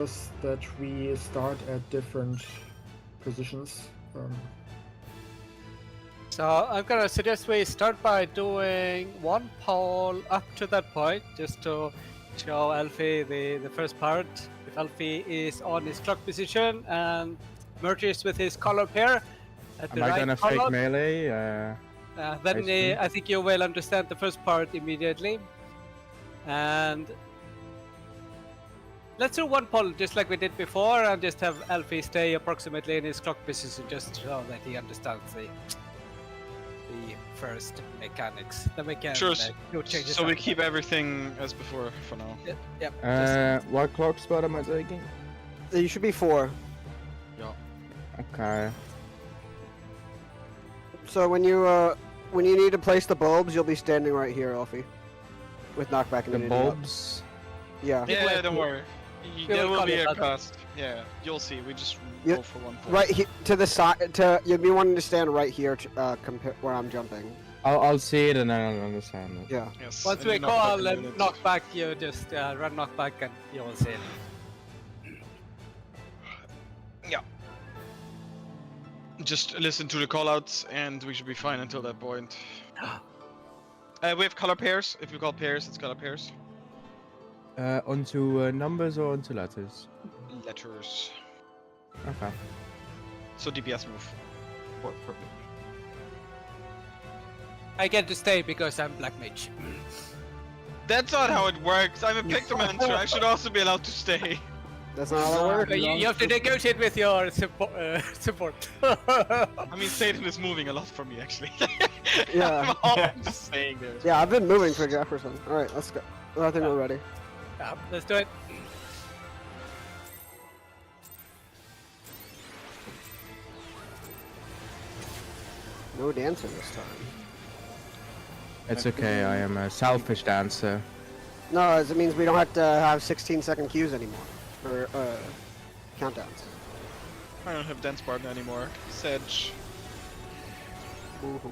that we start at different positions. So I'm gonna suggest we start by doing one poll up to that point, just to show Alfie the first part. If Alfie is on his truck position and merges with his color pair at the Am I right gonna color, fake melee? then I think you will understand the first part immediately. And let's do one poll just like we did before, and just have Alfie stay approximately in his clock position, just so that he understands the first mechanics. Then we can Sure. do changes. So we keep everything as before for now. Yep. What clock spot am I taking? You should be 4. Okay. So when you need to place the bulbs, you'll be standing right here, Alfie, with knockback and The immunity up. bulbs. Yeah. Yeah, don't worry. We There will will call be it a out. cost. Yeah, you'll see. We just Yeah, go for one point. Right to the side. You'll be wanting to stand right here, compare where I'm jumping. I'll see it and then I'll understand it. Yeah. Yes. Once and we you knock call back a and minute. knock back, you just run knock back and you will see it. Just listen to the callouts, and we should be fine until that point. We have color pairs. If you call pairs, it's color pairs. Onto numbers or onto letters? Letters. Okay. So DPS move. What privilege? I get to stay because I'm Black Mage. That's not how it works. I'm a Pictomancer. I should also be allowed to stay. That's not how that works. You have to negotiate with your support. I mean, Satan is moving a lot for me, actually. Yeah. I'm just saying there. Yeah, I've been moving for Jefferson. All right, let's go. I think we're ready. Yeah, let's do it. No dancing this time. It's okay, I am a selfish dancer. No, it means we don't have to have 16-second queues anymore, or countdowns. I don't have dance partner anymore. Sedge. Woohoo.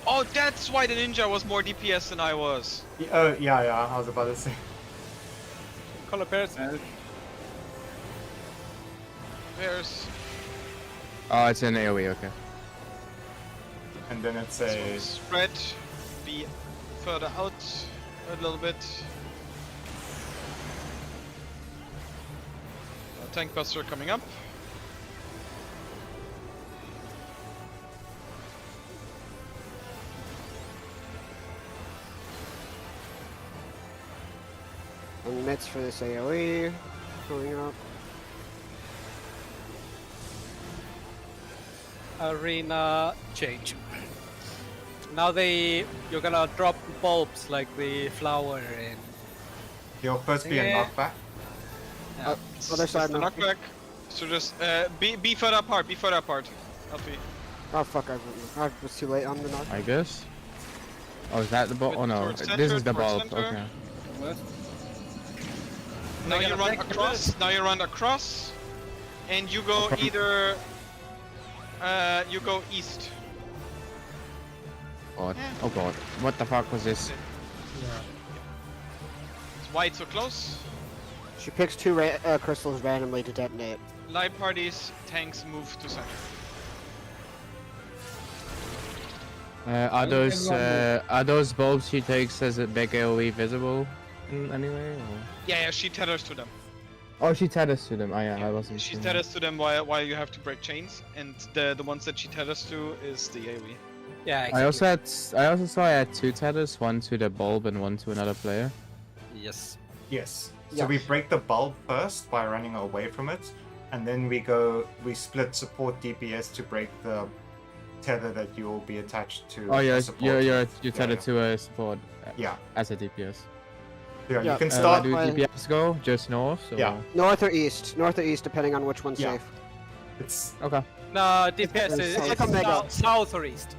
Oh, that's why the ninja was more DPS than I was. Oh, yeah, I was about to say. Color pairs. There's Oh, it's an AoE, okay. And then it's so a... spread. Be further out a little bit. Tank buster coming up. And mitts for this AoE going up. Arena change. Now you're gonna drop bulbs like the flower in. You'll first be a Yeah. knockback. Yeah. Other side the now. knockback. So just be further apart. Be further apart. Alfie. Oh fuck, I was too late on the knock. I guess. Oh, is that the bulb? Oh no, Towards this center, is the towards bulb, center. okay. Now They're you gonna run take the across. risk. Now you run across, and you go Okay. either. You go east. God. Oh god. What the fuck was this? It's white so close. She picks 2 crystals randomly to detonate. Light parties, tanks move to center. Are those bulbs she takes as a big AoE visible in any way? Or? Yeah, she tethers to them. Oh, she tethers to them. Oh yeah, I wasn't. She sure. tethers to them while you have to break chains, and the ones that she tethers to is the AoE. Yeah. I also saw I had 2 tethers, one to the bulb and one to another player. Yes. Yes. So Yeah. we break the bulb first by running away from it, and then we split support DPS to break the tether that you will be attached to. Oh yeah, the support. you tethered to a support Yeah. as a DPS. Yeah, Yeah. you can Where start. do by- DPS go? Just north? Or? Yeah. North or east, depending on which one's Yeah. safe. It's Okay. No, DPS is it's like a mega. south or east.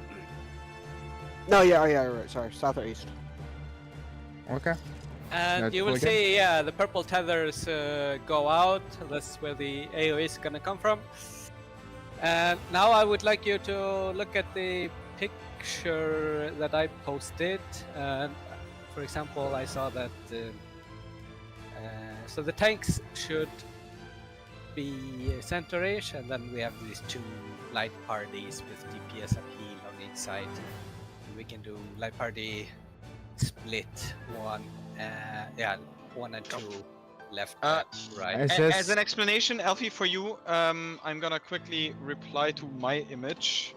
No, yeah, right. Sorry, south or east. Okay. And That's you will cool again. see, yeah, the purple tethers go out. That's where the AoE is gonna come from. And now I would like you to look at the picture that I posted. And for example, I saw that so the tanks should be center-ish, and then we have these two light parties with DPS and heal on each side. We can do light party split one and two, left and right. As an explanation, Alfie, for you, I'm gonna quickly reply to my image.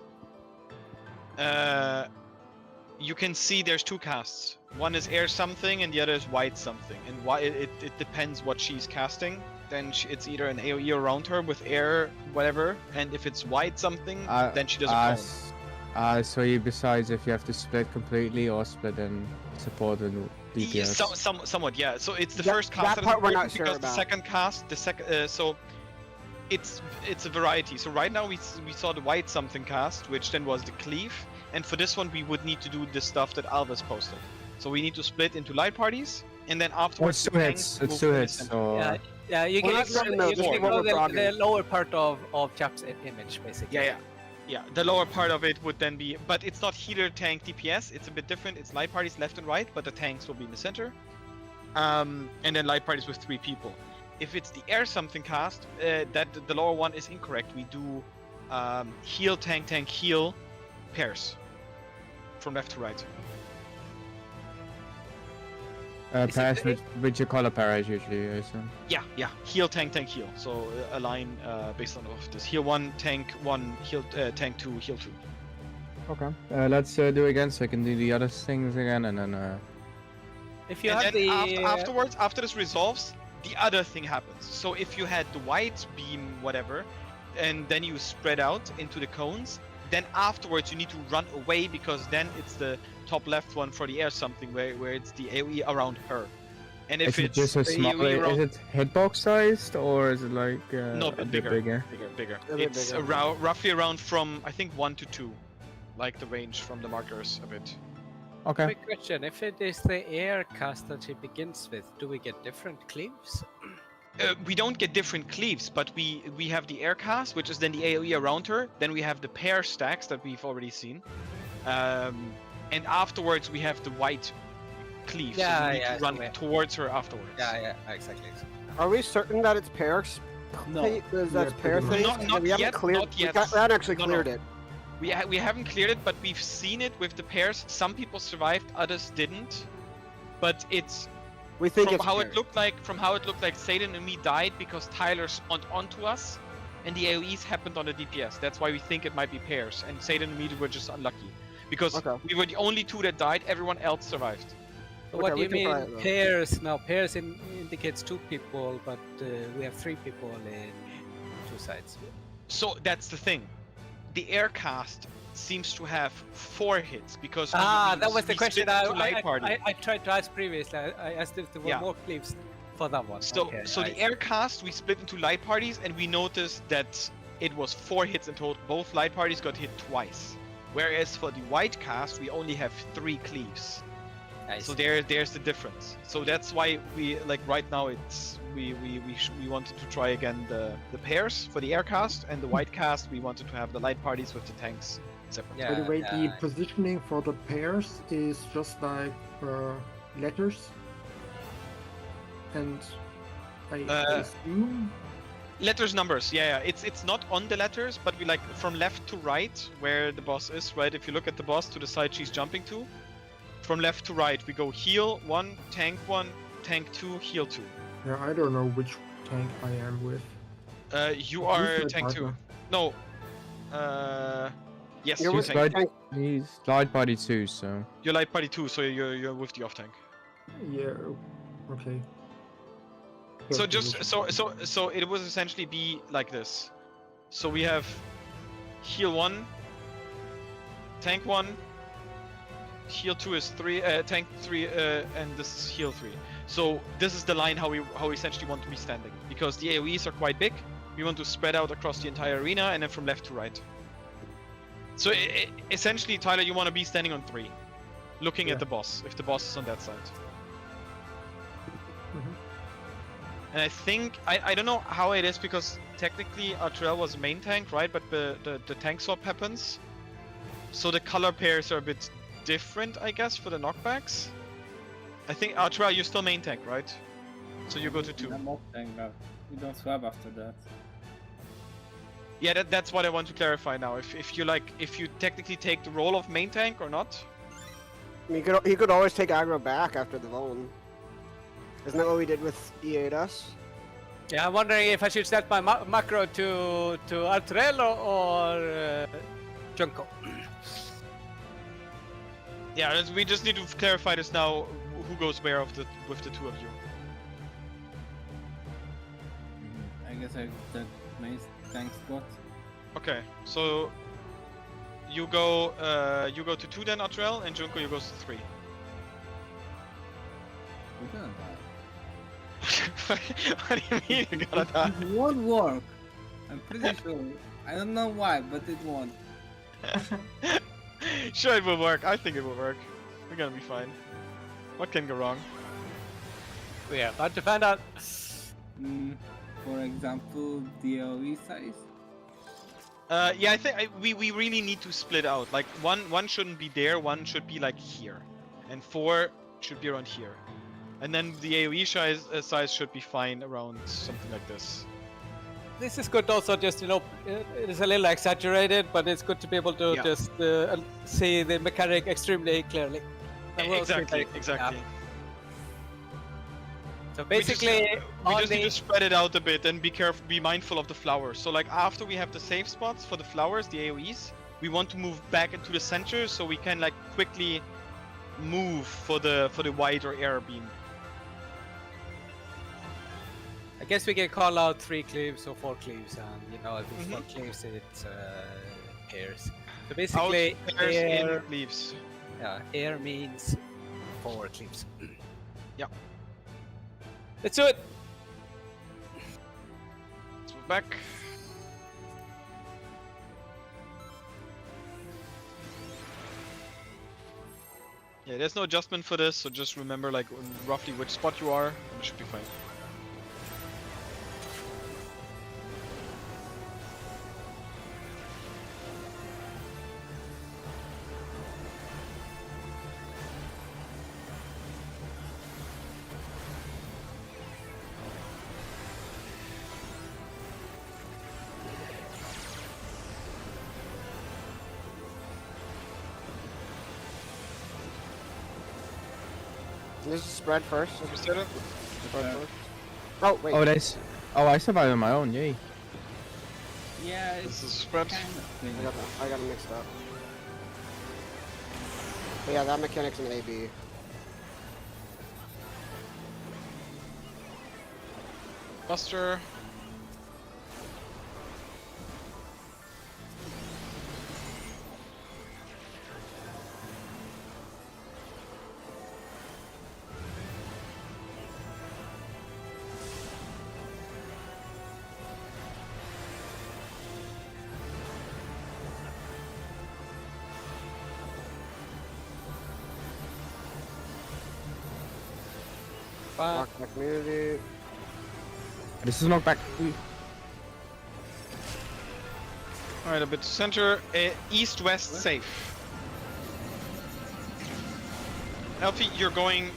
You can see there's two casts. One is air something and the other is white something. And why it depends what she's casting. Then it's either an AoE around her with air, whatever. And if it's white something, then she does a cone. So you besides if you have to split completely or split in support and DPS. Yeah, somewhat, yeah. So it's the That- first cast that part we're not sure because the about. second cast, so it's a variety. So right now we saw the white something cast, which then was the cleave, and for this one we would need to do the stuff that Alvis posted. So we need to split into light parties, and then afterwards. It's two hits. It's two hits. So Yeah, you Well, can that's certain, though. you This can is what ignore we're talking. the lower part of Chap's image, basically. Yeah. The lower part of it would then be, but it's not healer, tank, DPS. It's a bit different. It's light parties left and right, but the tanks will be in the center. And then light parties with 3 people. If it's the air something cast, that the lower one is incorrect. We do heal, tank, heal pairs from left to right. pass with your color pairs usually, I assume. Yeah. Heal, tank, heal. So a line based on of this. Heal 1, tank 1, heal tank 2, heal 2. Okay. Let's do it again so I can do the other things again and then. If you And have then the afterwards, after this resolves, the other thing happens. So if you had the white beam, whatever, and then you spread out into the cones, then afterwards you need to run away because then it's the top left one for the air something where it's the AoE around her. And if Is it it's just a the small? AoE around... Is it hitbox sized or is it like No, a bit bigger? Bigger. A bit It's bigger. roughly around from I think 1 to 2, like the range from the markers a bit. Okay. quick question: if it is the air cast that she begins with, do we get different cleaves? We don't get different cleaves, but we have the air cast, which is then the AoE around her. Then we have the pair stacks that we've already seen, and afterwards we have the white cleave. So Yeah, we need yeah, to run so we- towards her afterwards. Yeah, exactly. Are we certain that it's pairs? No. That's Yeah, pair pretty thing? much. Not we haven't yet, cleared. not yet. We haven't actually No, cleared no. it. We haven't cleared it, but we've seen it with the pairs. Some people survived, others didn't. But it's We think from it's how pairs. it looked like. From how it looked like, Satan and me died because Tyler spawned onto us, and the AoEs happened on the DPS. That's why we think it might be pairs. And Satan and me were just unlucky because Okay. we were the only 2 that died. Everyone else survived. But what Okay, do you we can try mean it, though. pairs? Now pairs indicates 2 people, but we have 3 people in 2 sides. So that's the thing. The air cast seems to have 4 hits because That was the question split into light party. I tried to ask previously. I asked if there were Yeah. more cleaves for that one. So, Okay, so the air cast we split into light parties, and we noticed that it was 4 hits in total. Both light parties got hit twice, whereas for the white cast we only have 3 cleaves. I So see. there's the difference. So that's why we like right now it's we wanted to try again the pairs for the air cast, and the white cast we wanted to have the light parties with the tanks separate. Yeah. By the way, the positioning for the pairs is just like letters. And I assume Letters, numbers, yeah. It's not on the letters, but we like from left to right where the boss is, right? If you look at the boss to the side she's jumping to, from left to right we go heal 1, tank 2, heal 2. yeah, I don't know which tank I am with. You Who's are my tank 2. partner? No. Yes, You're you're with tank. tank. He's light party too, so. You're light party 2, so you're with the off tank. Yeah, okay. So Third just position. so it was essentially be like this. So we have heal 1, tank 1, heal 2 is 3, tank 3, and this is heal 3. So this is the line how we essentially want to be standing, because the AoEs are quite big. We want to spread out across the entire arena and then from left to right. So essentially, Tyler, you want to be standing on 3, looking Yeah. at the boss if the boss is on that side. Mhm. And I think I don't know how it is because technically Artrell was main tank, right? But the tank swap happens, so the color pairs are a bit different, I guess, for the knockbacks. I think Artrell, you're still main tank, right? So you go to 2. I'm off tank now. We don't swap after that. Yeah, that's what I want to clarify now. If you technically take the role of main tank or not. He could always take aggro back after the Vuln. Isn't that what we did with E9S? Yeah, I'm wondering if I should set my macro to Arturello or Junko. Yeah, we just need to clarify this now. Who goes where with the two of you? I guess I the main tank spot. Okay, so you go to 2 then, Atrel, and Junko you goes to 3. We're gonna die. What do you mean you gotta die? It won't work. I'm pretty sure. I don't know why, but it won't. Sure, it will work. I think it will work. We're gonna be fine. What can go wrong? We are about to find out. For example, the AoE size. Yeah, I think we really need to split out. Like one shouldn't be there, one should be like here, and 4 should be around here, and then the AoE size should be fine around something like this. This is good also, just, you know, it is a little exaggerated, but it's good to be able to Yeah. just see the mechanic extremely clearly. And we'll see Exactly, that. exactly. Yeah. So basically, We on just need the- to spread it out a bit and be careful, be mindful of the flowers. So like after we have the safe spots for the flowers, the AoEs, we want to move back into the center so we can like quickly move for the wider air beam. I guess we can call out 3 cleaves or 4 cleaves, and you know, if it's 4 cleaves, it's pairs. So basically, Out pairs, air, in leaves. yeah, air means 4 cleaves. Yeah. Let's do it. Let's move back. Yeah, there's no adjustment for this, so just remember like roughly which spot you are, and it should be fine. This is spread first. Understood it? Spread first. Oh wait. Oh, that's. Oh, I survived on my own. Yay. Yeah, This it's is spread. kind of I got it mixed up. But yeah, that mechanic's an AB. Buster. Lock the community. This is knockback. Alright, a bit to center. East-west safe. Elfie, you're going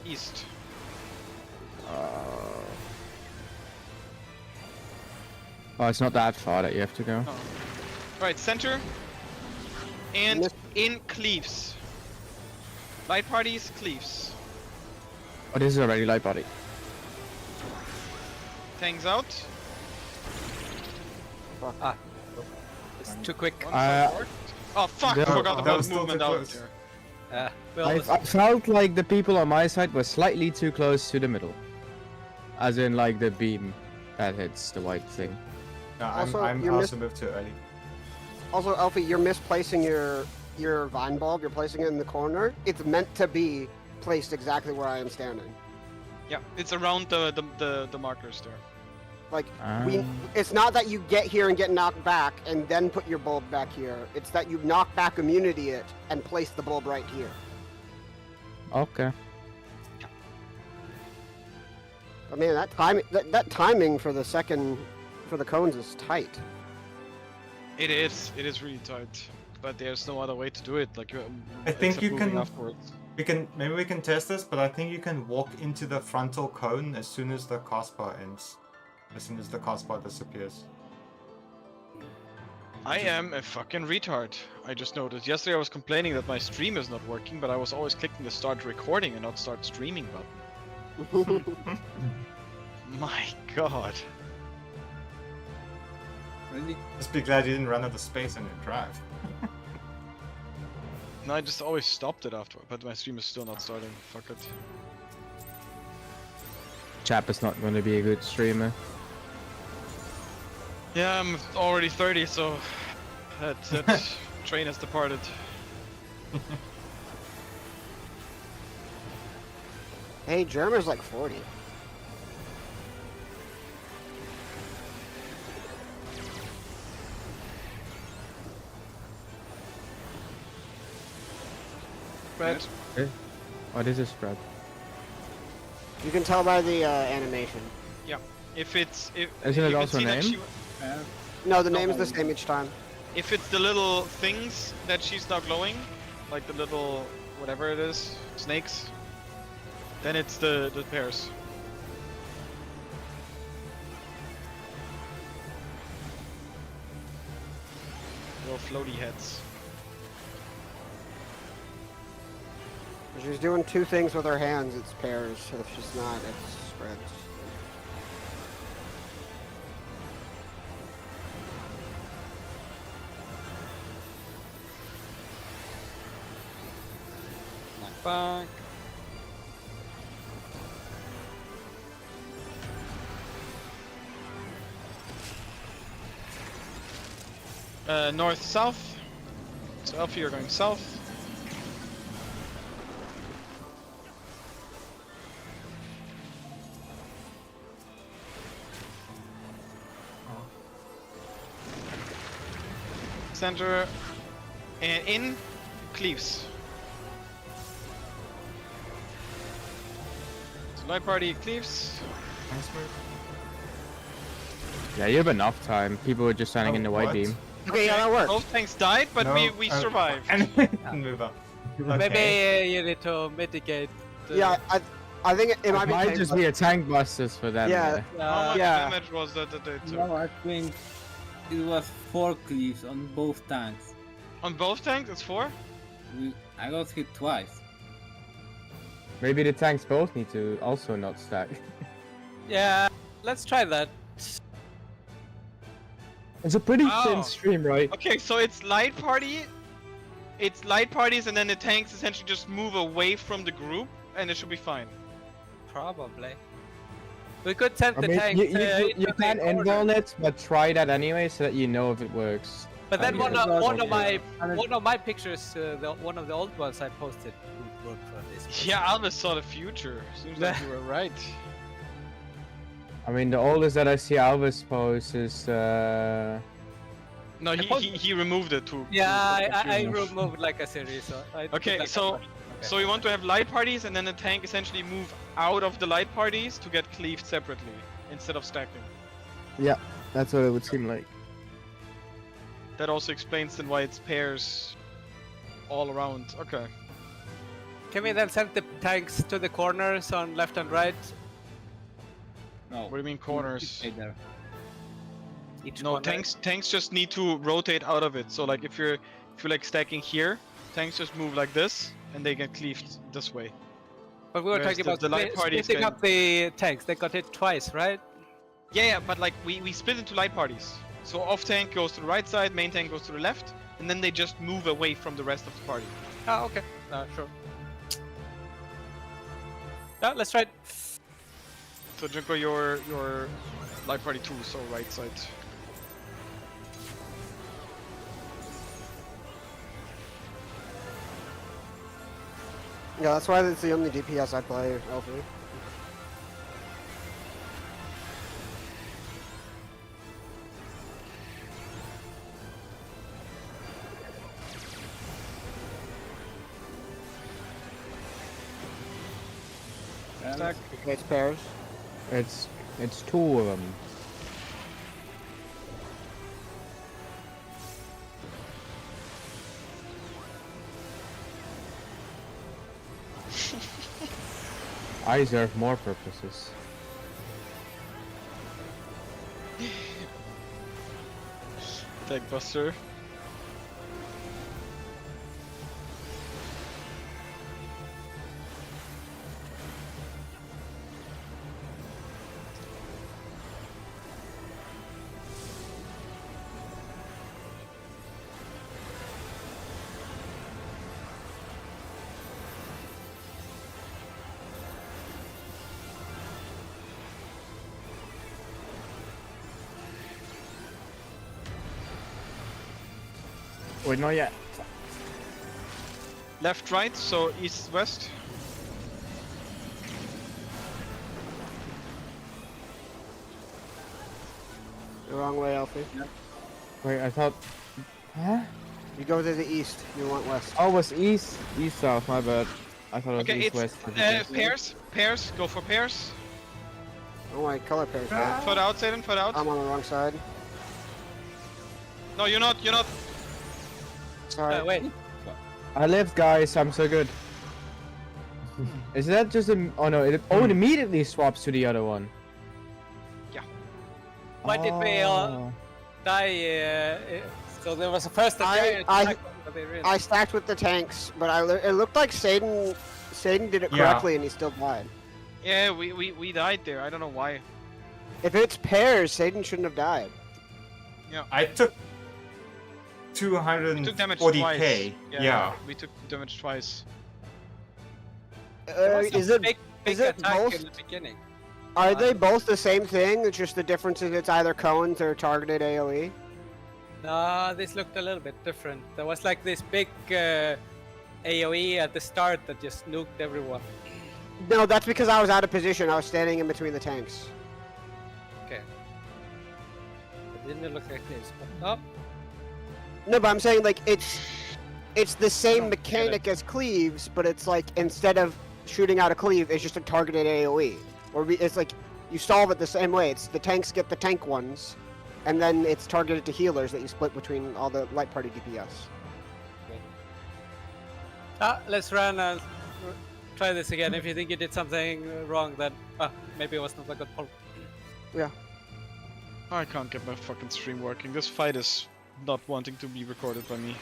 east. Oh, it's not that far that you have to go. Oh. Alright, center. And Missed. in cleaves. Light parties, cleaves. Oh, this is already light body. Tangs out. It's too quick. Oh fuck, I Yeah. forgot That about was still movement too out close. there. I felt like the people on my side were slightly too close to the middle. As in, like, the beam that hits the white thing. No, Also, I'm you're also moved too early. Also, Alfie, you're misplacing your vine bulb. You're placing it in the corner. It's meant to be placed exactly where I am standing. Yeah, it's around the markers there. Like Ah. it's not that you get here and get knocked back and then put your bulb back here. It's that you knock back immunity it and place the bulb right here. Okay. I mean, that timing for the cones is tight. It is really tight. But there's no other way to do it. Like I think except you moving can- afterwards. Maybe we can test this, but I think you can walk into the frontal cone as soon as the cast bar ends. as soon as the cast bar disappears. I am a fucking retard. I just noticed. Yesterday I was complaining that my stream is not working, but I was always clicking the start recording and not start streaming button. My god. Really? Just be glad you didn't run out of space on your drive. No, I just always stopped it after, but my stream is still not starting. Fuck it. Chap is not going to be a good streamer. Yeah, I'm already 30, so that train has departed. Hey, German's like 40. Red. What is this spread? You can tell by the animation. If it's if Isn't you it can also see that name? she- No, the No. name's the same each time. if it's the little things that she's now glowing, like the little whatever it is, snakes, then it's the pairs. Little floaty heads. If she's doing two things with her hands, it's pairs. If she's not, it's spreads. Back. North south. So Alfie, you're going south. Center and in Cleaves. So light party Cleaves. Thanks, move. Yeah, you have enough time. People were just standing Oh, in the white what? beam. Okay, yeah, that works. Both tanks died, but No, we survived. And move up. Maybe Okay. you need to mitigate. The, Yeah, I think it might It be. might tank just bus- be a tank busters for them. Yeah. How much Yeah. damage was that they took? No, I think it was 4 cleaves on both tanks. On both tanks, it's 4? I got hit twice. Maybe the tanks both need to also not stack. Yeah, let's try that. It's a pretty Oh. thin stream, right? Okay, so it's light party. It's light parties, and then the tanks essentially just move away from the group, and it should be fine. Probably. We could send I the mean, tanks. you into the can corner. invuln it, but try that anyway so that you know if it works. But then I one mean, of, it's one also- of my And one of my pictures, one of the old ones I posted would work for this. Yeah, Albus saw the future. Seems like you were right. I mean, the oldest that I see Alvis post is No, he removed it to. Yeah, to I confuse. removed like a series. So I took Okay, like a so bunch. Okay. so we want to have light parties, and then the tank essentially move out of the light parties to get cleaved separately instead of stacking. that's what it would seem like. That also explains then why it's pairs all around. Okay. Can we then send the tanks to the corners on left and right? No. What do you mean corners? Stay there. Each No, corner? tanks just need to rotate out of it. So like if you're like stacking here, tanks just move like this, and they get cleaved this way. But we were whereas talking the- about the light parties splitting can- up the tanks. They got hit twice, right? Yeah, but like we split into light parties. So off tank goes to the right side, main tank goes to the left, and then they just move away from the rest of the party. Oh, okay. Sure. Yeah, let's try it. So Junko, your light party 2, so right side. Yeah, that's why it's the only DPS I play, Elfie. Stack. Okay, it's pairs. It's two of them. I serve more purposes. Tank Buster. Wait, not yet. Left, right, so east, west. The wrong way, Alfie. Wait, I thought. Huh? You go to the east. You want west. Oh, it was east, east south. My bad. I thought it was Okay, east it's west. pairs. Go for pairs. Oh my color pairs. man. Foot out, Satan. Foot out. I'm on the wrong side. No, you're not. You're not. Sorry. Wait. I lived, guys. I'm so good. Is that just a? Oh no! It immediately swaps to the other one. Why did we Oh. die? So there was a first attack, but they really- I stacked with the tanks, but it looked like Satan did it Yeah. correctly and he still died. Yeah, we died there. I don't know why. If it's pairs, Satan shouldn't have died. I took We took damage 240k. twice. Yeah. We took damage twice. There was a Is it? big is it attack both? in the beginning? Are they both the same thing? It's just the difference is it's either cones or targeted AOE. No, this looked a little bit different. There was like this big AOE at the start that just nuked everyone. No, that's because I was out of position. I was standing in between the tanks. Okay. It didn't look like this, but oh, No, but I'm saying like it's the same don't get mechanic as cleaves, but it's like instead of shooting out a cleave, it's just a targeted AOE. It's like you solve it the same way. It's the tanks get the tank ones, and then it's targeted to healers that you split between all the light party DPS. let's run and try this again. If you think you did something wrong, then maybe it was not a good pull. I can't get my fucking stream working. This fight is not wanting to be recorded by me.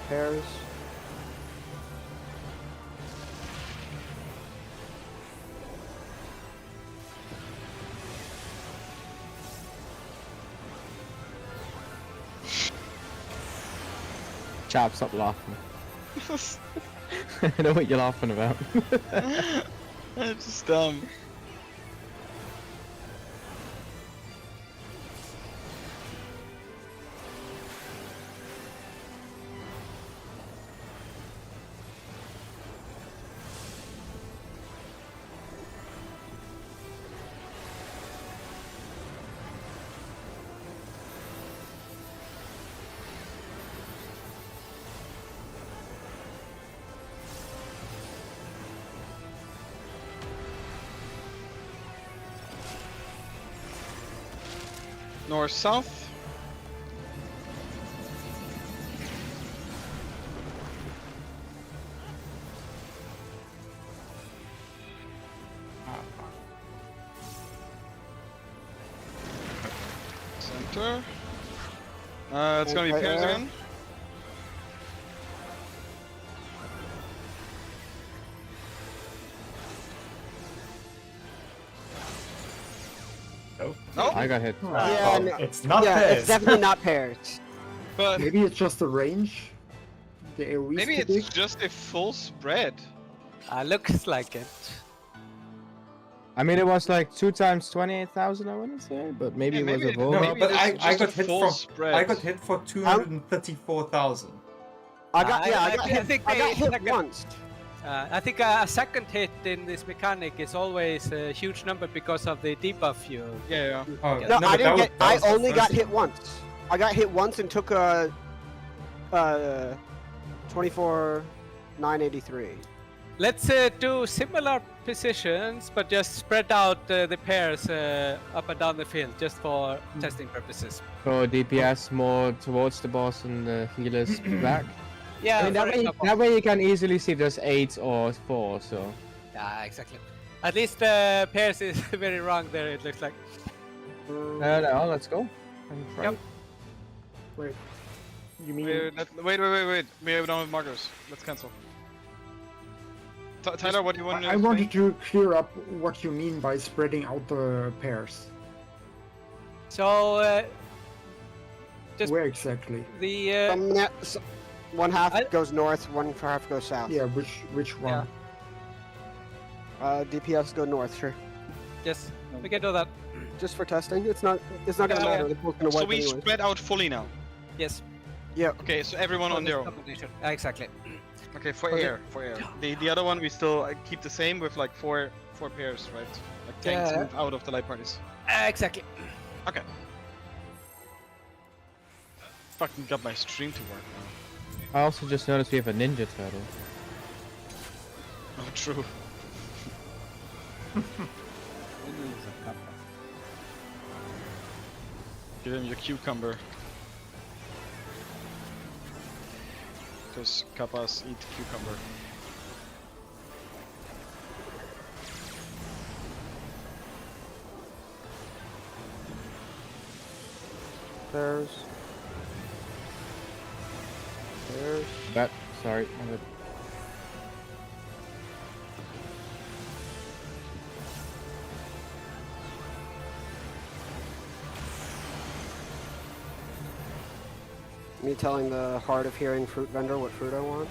Pairs. Chap, stop laughing. I know what you're laughing about. It's just dumb. North, south. Center. It's gonna be Okay, pairs again. Nope. Nope. I got hit. Yeah, Oh, no- it's not yeah, this. it's definitely not pairs. But Maybe it's just the range. The AoE maybe is too it's big. just a full spread. Looks like it. I mean, it was like 2 times 28,000, I want to say, but maybe Yeah, it was maybe a it- roll. No, maybe but this I is just got a hit full for spread. I got hit for 234,000. I got I I got hit, think I got they- hit second- once. I think a second hit in this mechanic is always a huge number because of the debuff you. Yeah, yeah. Oh, Yeah. No, but I that didn't was- get. that I was the only got first hit one. once. I got hit once and took a 24,983. Let's do similar positions, but just spread out the pairs up and down the field, just for testing purposes. So DPS more towards the boss and the healers back. Yeah, I mean, for example. that way you can easily see there's 8 or 4, so... Yeah, exactly. At least pairs is very wrong there, it looks like. No, let's go. Yep. Wait. You mean Wait. We don't have markers. Let's cancel. Tyler, what do you want to I wanted to clear up what you mean by spreading out the pairs. So, just Where exactly? the From that, one half I- goes north, one half goes south. Yeah, which one? DPS go north, sure. yes, we can do that. Just for testing. It's not gonna Yeah. matter. They're both gonna So wipe we anyway. spread out fully now. Yes. Okay, so everyone on their own. Exactly. Okay, for Okay. air. The other one we still keep the same with like four pairs, right? Like tanks Yeah. move out of the light parties. Exactly. Okay. Fucking got my stream to work now. I also just noticed we have a ninja turtle. Oh, true. Give him your cucumber. Because kappas eat cucumber. There's. But, sorry. Me telling the hard of hearing fruit vendor what fruit I want.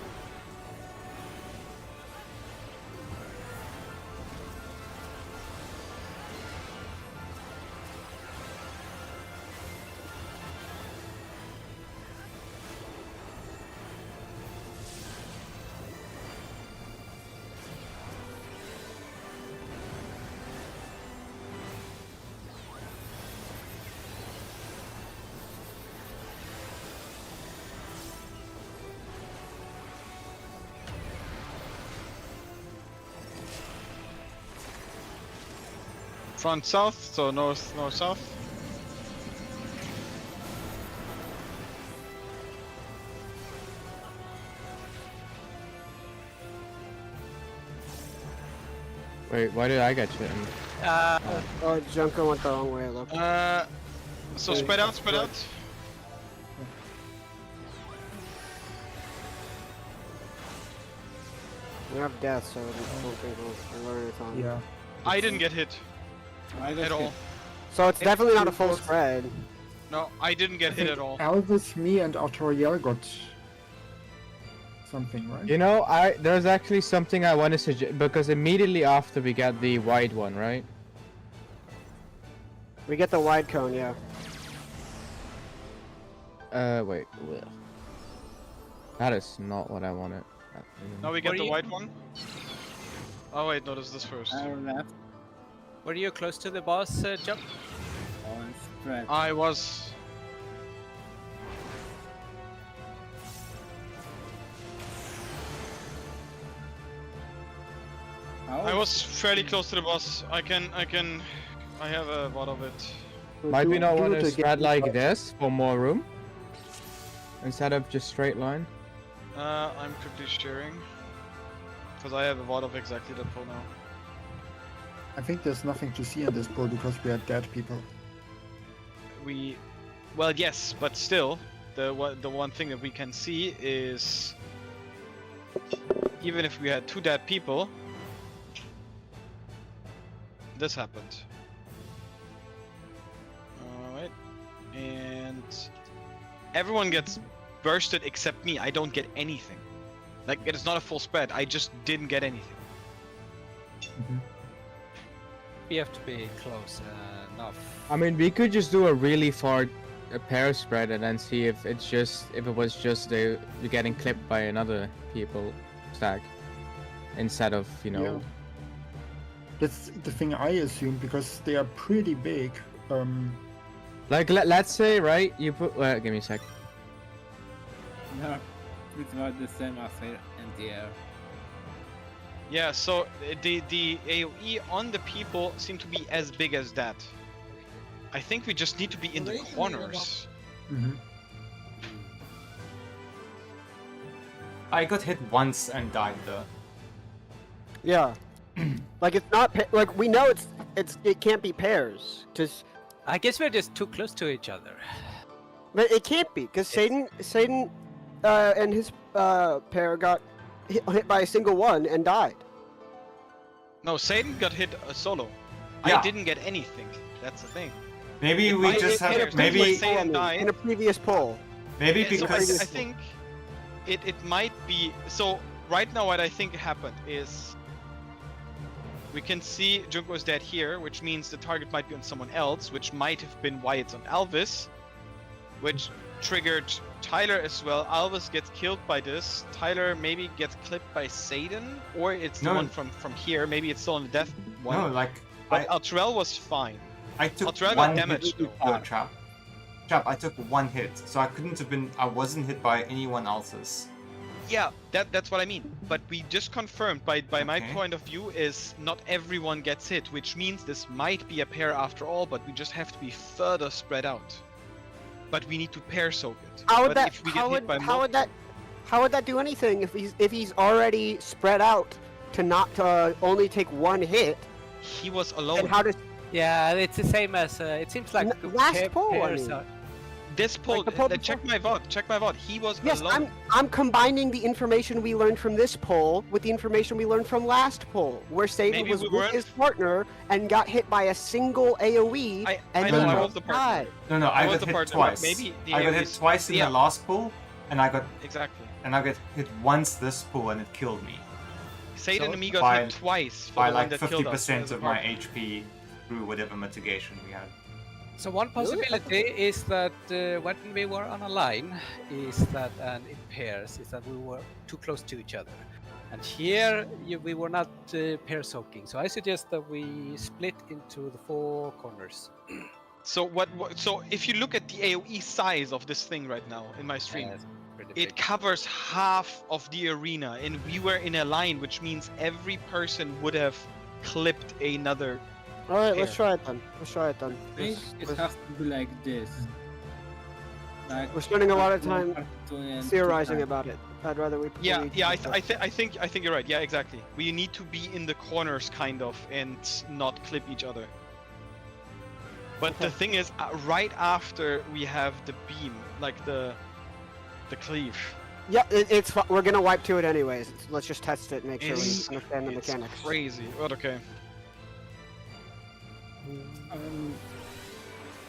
Front south, so north south. Wait, why did I get shit? Oh, Junko went the wrong way. Look. So spread out. We have death, so I don't think we'll learn it on. Yeah. I didn't get hit at all. So it's definitely not a full spread. No, I didn't get hit at all. Elvis, me, and Autoriel got something, right? You know, there's actually something I want to suggest, because immediately after we get the wide one, right? We get the wide cone, yeah. Wait. That is not what I wanted. Now we get What the do you- white one. Oh wait, no, this is this first. Left Were you close to the boss, Jump? on spread. I was. I was fairly close to the boss. I have a lot of it. So Might we do- not do want it to again, spread like but- this for more room? Instead of just straight line? I'm quickly sharing. Because I have a lot of exactly that pull now. I think there's nothing to see in this pool because we are dead people. Well, yes, but still, the one thing that we can see is, even if we had 2 dead people, this happened. Alright, and everyone gets bursted except me. I don't get anything. Like, it is not a full spread, I just didn't get anything. We have to be close enough. I mean, we could just do a really far pair spread and then see if it was just you're getting clipped by another people stack instead of, you know. Yeah. That's the thing I assume because they are pretty big. Like let's say, right? You put. Give me a sec. They're pretty much the same as NTR. Yeah, so the AoE on the people seem to be as big as that. I think we just need to be in the corners. Mm-hmm. I got hit once and died though. Yeah. Like it's not like we know it can't be pairs. Just I guess we're just too close to each other. but it can't be because Satan and his pair got hit by a single one and died. No, Satan got hit solo. Yeah. I didn't get anything. That's the thing. Maybe we just in a have previous maybe Satan died. In a previous poll. maybe Yeah, so because I think it might be so. Right now, what I think happened is we can see Junko is dead here, which means the target might be on someone else, which might have been why it's on Alvis, which triggered Tyler as well. Alvis gets killed by this. Tyler maybe gets clipped by Satan, or it's the No. one from here. Maybe it's still on the death one. no, like But Altrell was fine. I took Altrell got one damaged hit. though. No, Chap. I took one hit, so I couldn't have been. I wasn't hit by anyone else's. Yeah, that's what I mean. But we just confirmed by my Okay. point of view is not everyone gets hit, which means this might be a pair after all, but we just have to be further spread out. But we need to pair soak it. How would But that? if we How get would? hit by How would that? How would that do anything if he's already spread out to not only take one hit? he was alone. And how does Yeah, it's the same as it seems like Last poll, I pairs mean. are- This poll, the poll check my vote. Check my vote. He was Yes, alone. I'm combining the information we learned from this poll with the information we learned from last poll, where Satan Maybe was we with weren't- his partner and got hit by a single AOE, I and know, then I both was the partner. died. No, I was got the hit partner, twice. maybe the I got hit AoEs twice in yeah. the last pool, and I got Exactly. hit once this pool, and it killed me Satan So and me got by- hit twice for by the one like that 50% killed us. of my HP through whatever mitigation we had. So one possibility is that when we were on a line, is that and in pairs, is that we were too close to each other, and here we were not pair soaking. So I suggest that we split into the four corners. So what? So if you look at the AOE size of this thing right now in my stream, It's pretty it big. covers half of the arena, and we were in a line, which means every person would have clipped another. All right, let's Here. try it then. Let's try it then. I think it has to be like this. Like We're spending a lot of one time part two and two theorizing times. about it. I'd rather we. Yeah, we- yeah. I think you're right. Yeah, exactly. We need to be in the corners, kind of, and not clip each other. But the thing is, right after we have the beam, like the cleave. Yeah, it's we're gonna wipe to it anyways. Let's just test it, and make sure we It's- understand the It's mechanics. crazy. But okay.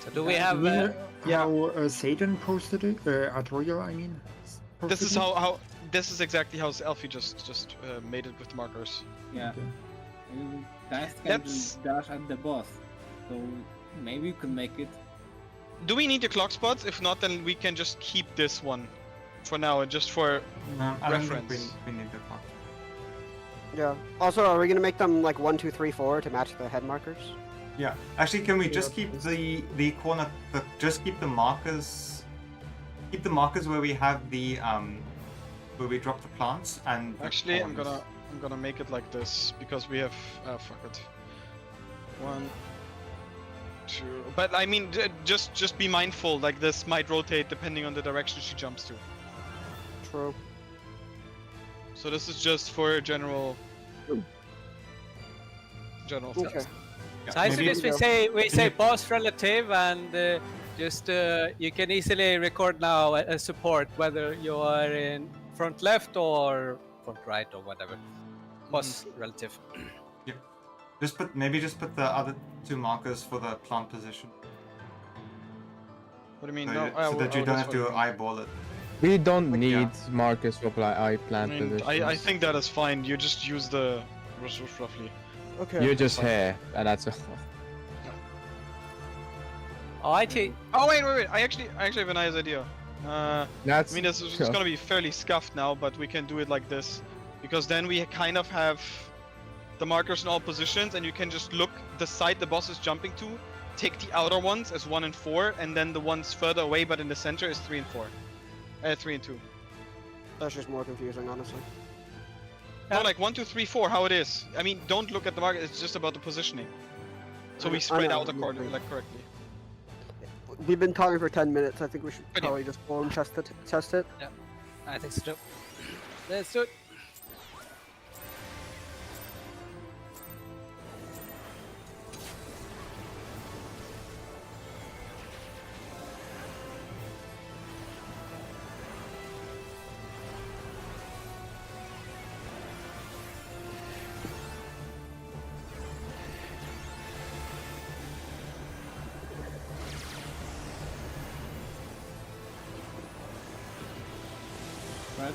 So do we have? Yeah. How Satan posted it? Artorial, I mean. This posted is it? how this is exactly how Elfie just made it with markers. Yeah. Okay. You guys can That's- dash at the boss, so maybe you could make it. Do we need the clock spots? If not, then we can just keep this one for now, and just for No, I don't think Reference. we need the clock. Yeah. Also, are we gonna make them like 1, 2, 3, 4 to match the head markers? Yeah. Actually, can we Yeah, just keep the corner? Just keep the markers. Keep the markers where we have the where we drop the plants and. the actually, I'm corners. gonna make it like this because we have fuck it. 1, 2. But I mean, just be mindful. Like this might rotate depending on the direction she jumps to. True. So this is just for general. Okay. Yeah, So I maybe- suggest we say boss relative, and just you can easily record now a support whether you are in front left or front right or whatever. Boss relative. Maybe just put the other two markers for the plant position, What do you mean? so, No, so that you don't have to eyeball it. We don't Like, need yeah. markers for eye I plant mean, positions. I think that is fine. You just use the resource roughly. Okay. You're just here, and that's all. Oh, I think Oh wait. I actually have a nice idea. That's I mean, this is sure. gonna be fairly scuffed now, but we can do it like this, because then we kind of have the markers in all positions, and you can just look the side the boss is jumping to, take the outer ones as 1 and 4, and then the ones further away but in the center is 3 and 4. 3 and 2. That's just more confusing, honestly. No, like 1, 2, 3, 4, how it is. I mean, don't look at the market, it's just about the positioning. So we spread out accordingly, like correctly. We've been talking for 10 minutes. I think we should Good. probably just go and test it. I think so too. Let's do it. Right?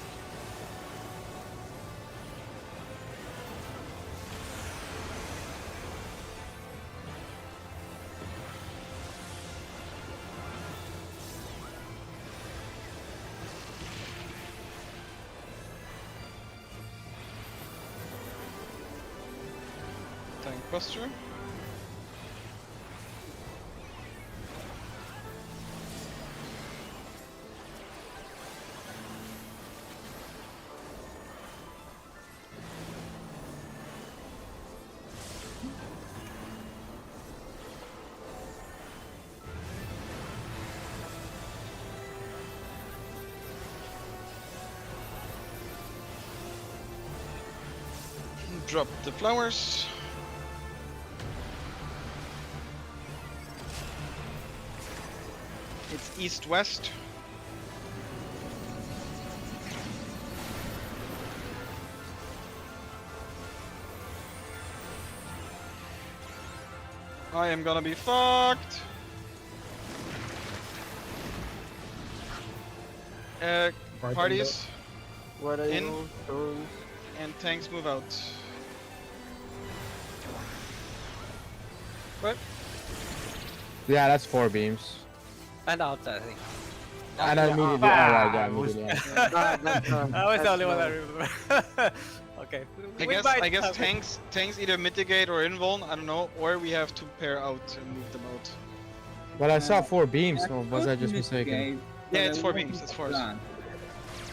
Tank buster. Drop the flowers. It's east-west. I am gonna be fucked. Parties What are In. you doing? and tanks move out. Yeah, that's 4 beams. And out, I think. And immediately, alright, yeah, immediately. Yeah. I was the only one that That's remember. Okay. I guess tanks either mitigate or invuln, I don't know, or we have to pair out and move them out. Well, I saw 4 beams, or was I just mistaken? Mitigate, Yeah, but it's I 4 want beams, to it's 4. plan.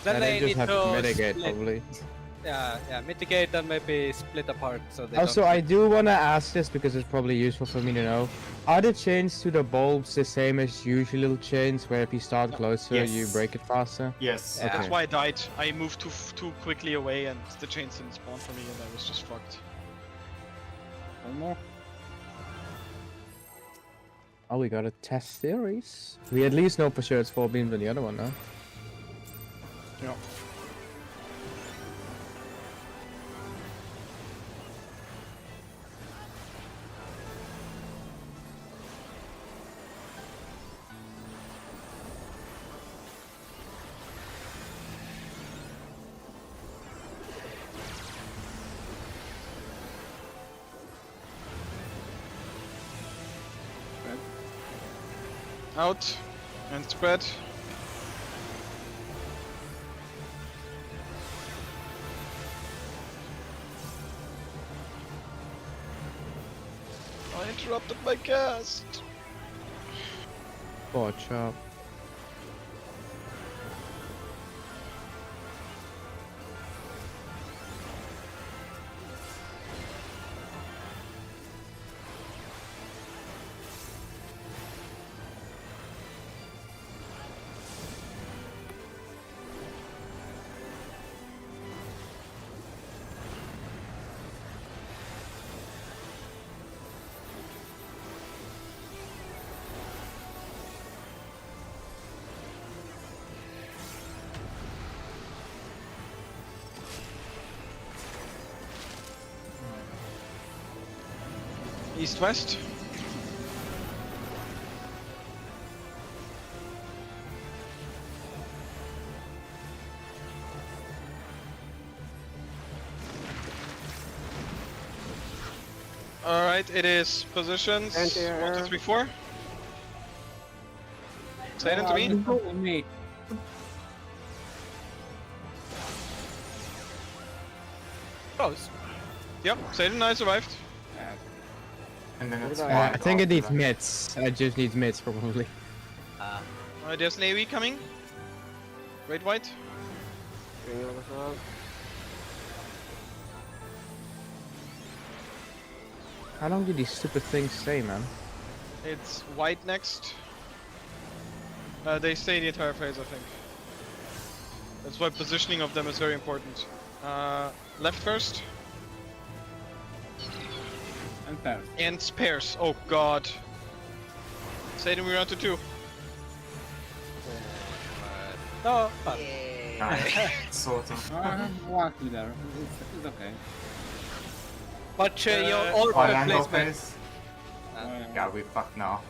Then Yeah, they just need have to mitigate, split. probably. Yeah, mitigate and maybe split apart so they Also, don't I do want to ask this because it's probably useful for me to know. Are the chains to the bulbs the same as usual chains, where if you start closer, you Yes. break it faster? Yes. Yeah. That's why I died. I moved too quickly away and the chains didn't spawn for me and I was just fucked. One more. Oh, we got a test series. We at least know for sure it's 4 beams on the other one, no? Yeah. Out and spread. I interrupted my cast. Oh, chop. East-west. Alright, it is positions. Anti-air. 1, 2, 3, 4. Say it into me. You go with me. close. Yep, Satan, I survived. And then it's Look at white I think it after needs that. mids. I just need mids probably. There's an AoE coming. Great white. Bring the other side. How long did these stupid things stay, man? It's white next. They stay the entire phase, I think. That's why positioning of them is very important. Left first. And pairs. And spares. Oh god. Satan, we round to 2. No, but Nice. Sort of. Walk you there. It's okay. but your all Triangle placement. phase. Yeah, we fucked now.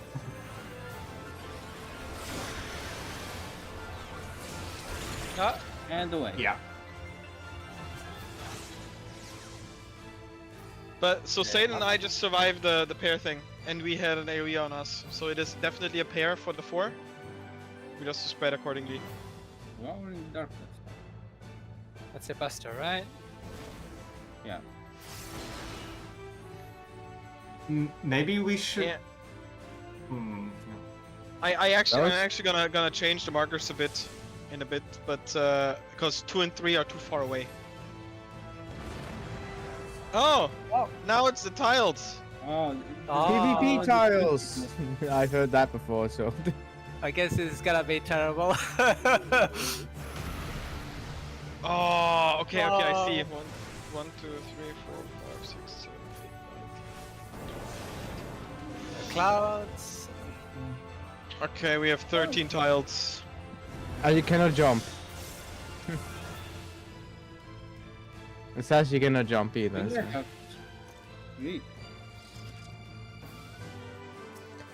And away. Yeah. But so Satan and I just survived the pair thing, and we had an AoE on us. So it is definitely a pair for the 4. We just spread accordingly. Well, we're in darkness. That's a buster, right? Yeah. Maybe we should. Yeah. Hmm. I'm was- actually gonna change the markers a bit, in a bit, but because 2 and 3 are too far away. Oh, now it's the tiles. Oh, PvP Oh, tiles! I've heard that before, so. I guess it's gonna be terrible. Oh, okay, I see. Oh. 1, 2, 3, 4, 5, 6, 7, 8, Clouds. 9. Okay, we have 13 tiles. And you cannot jump. It says you cannot jump either. yeah. Neat.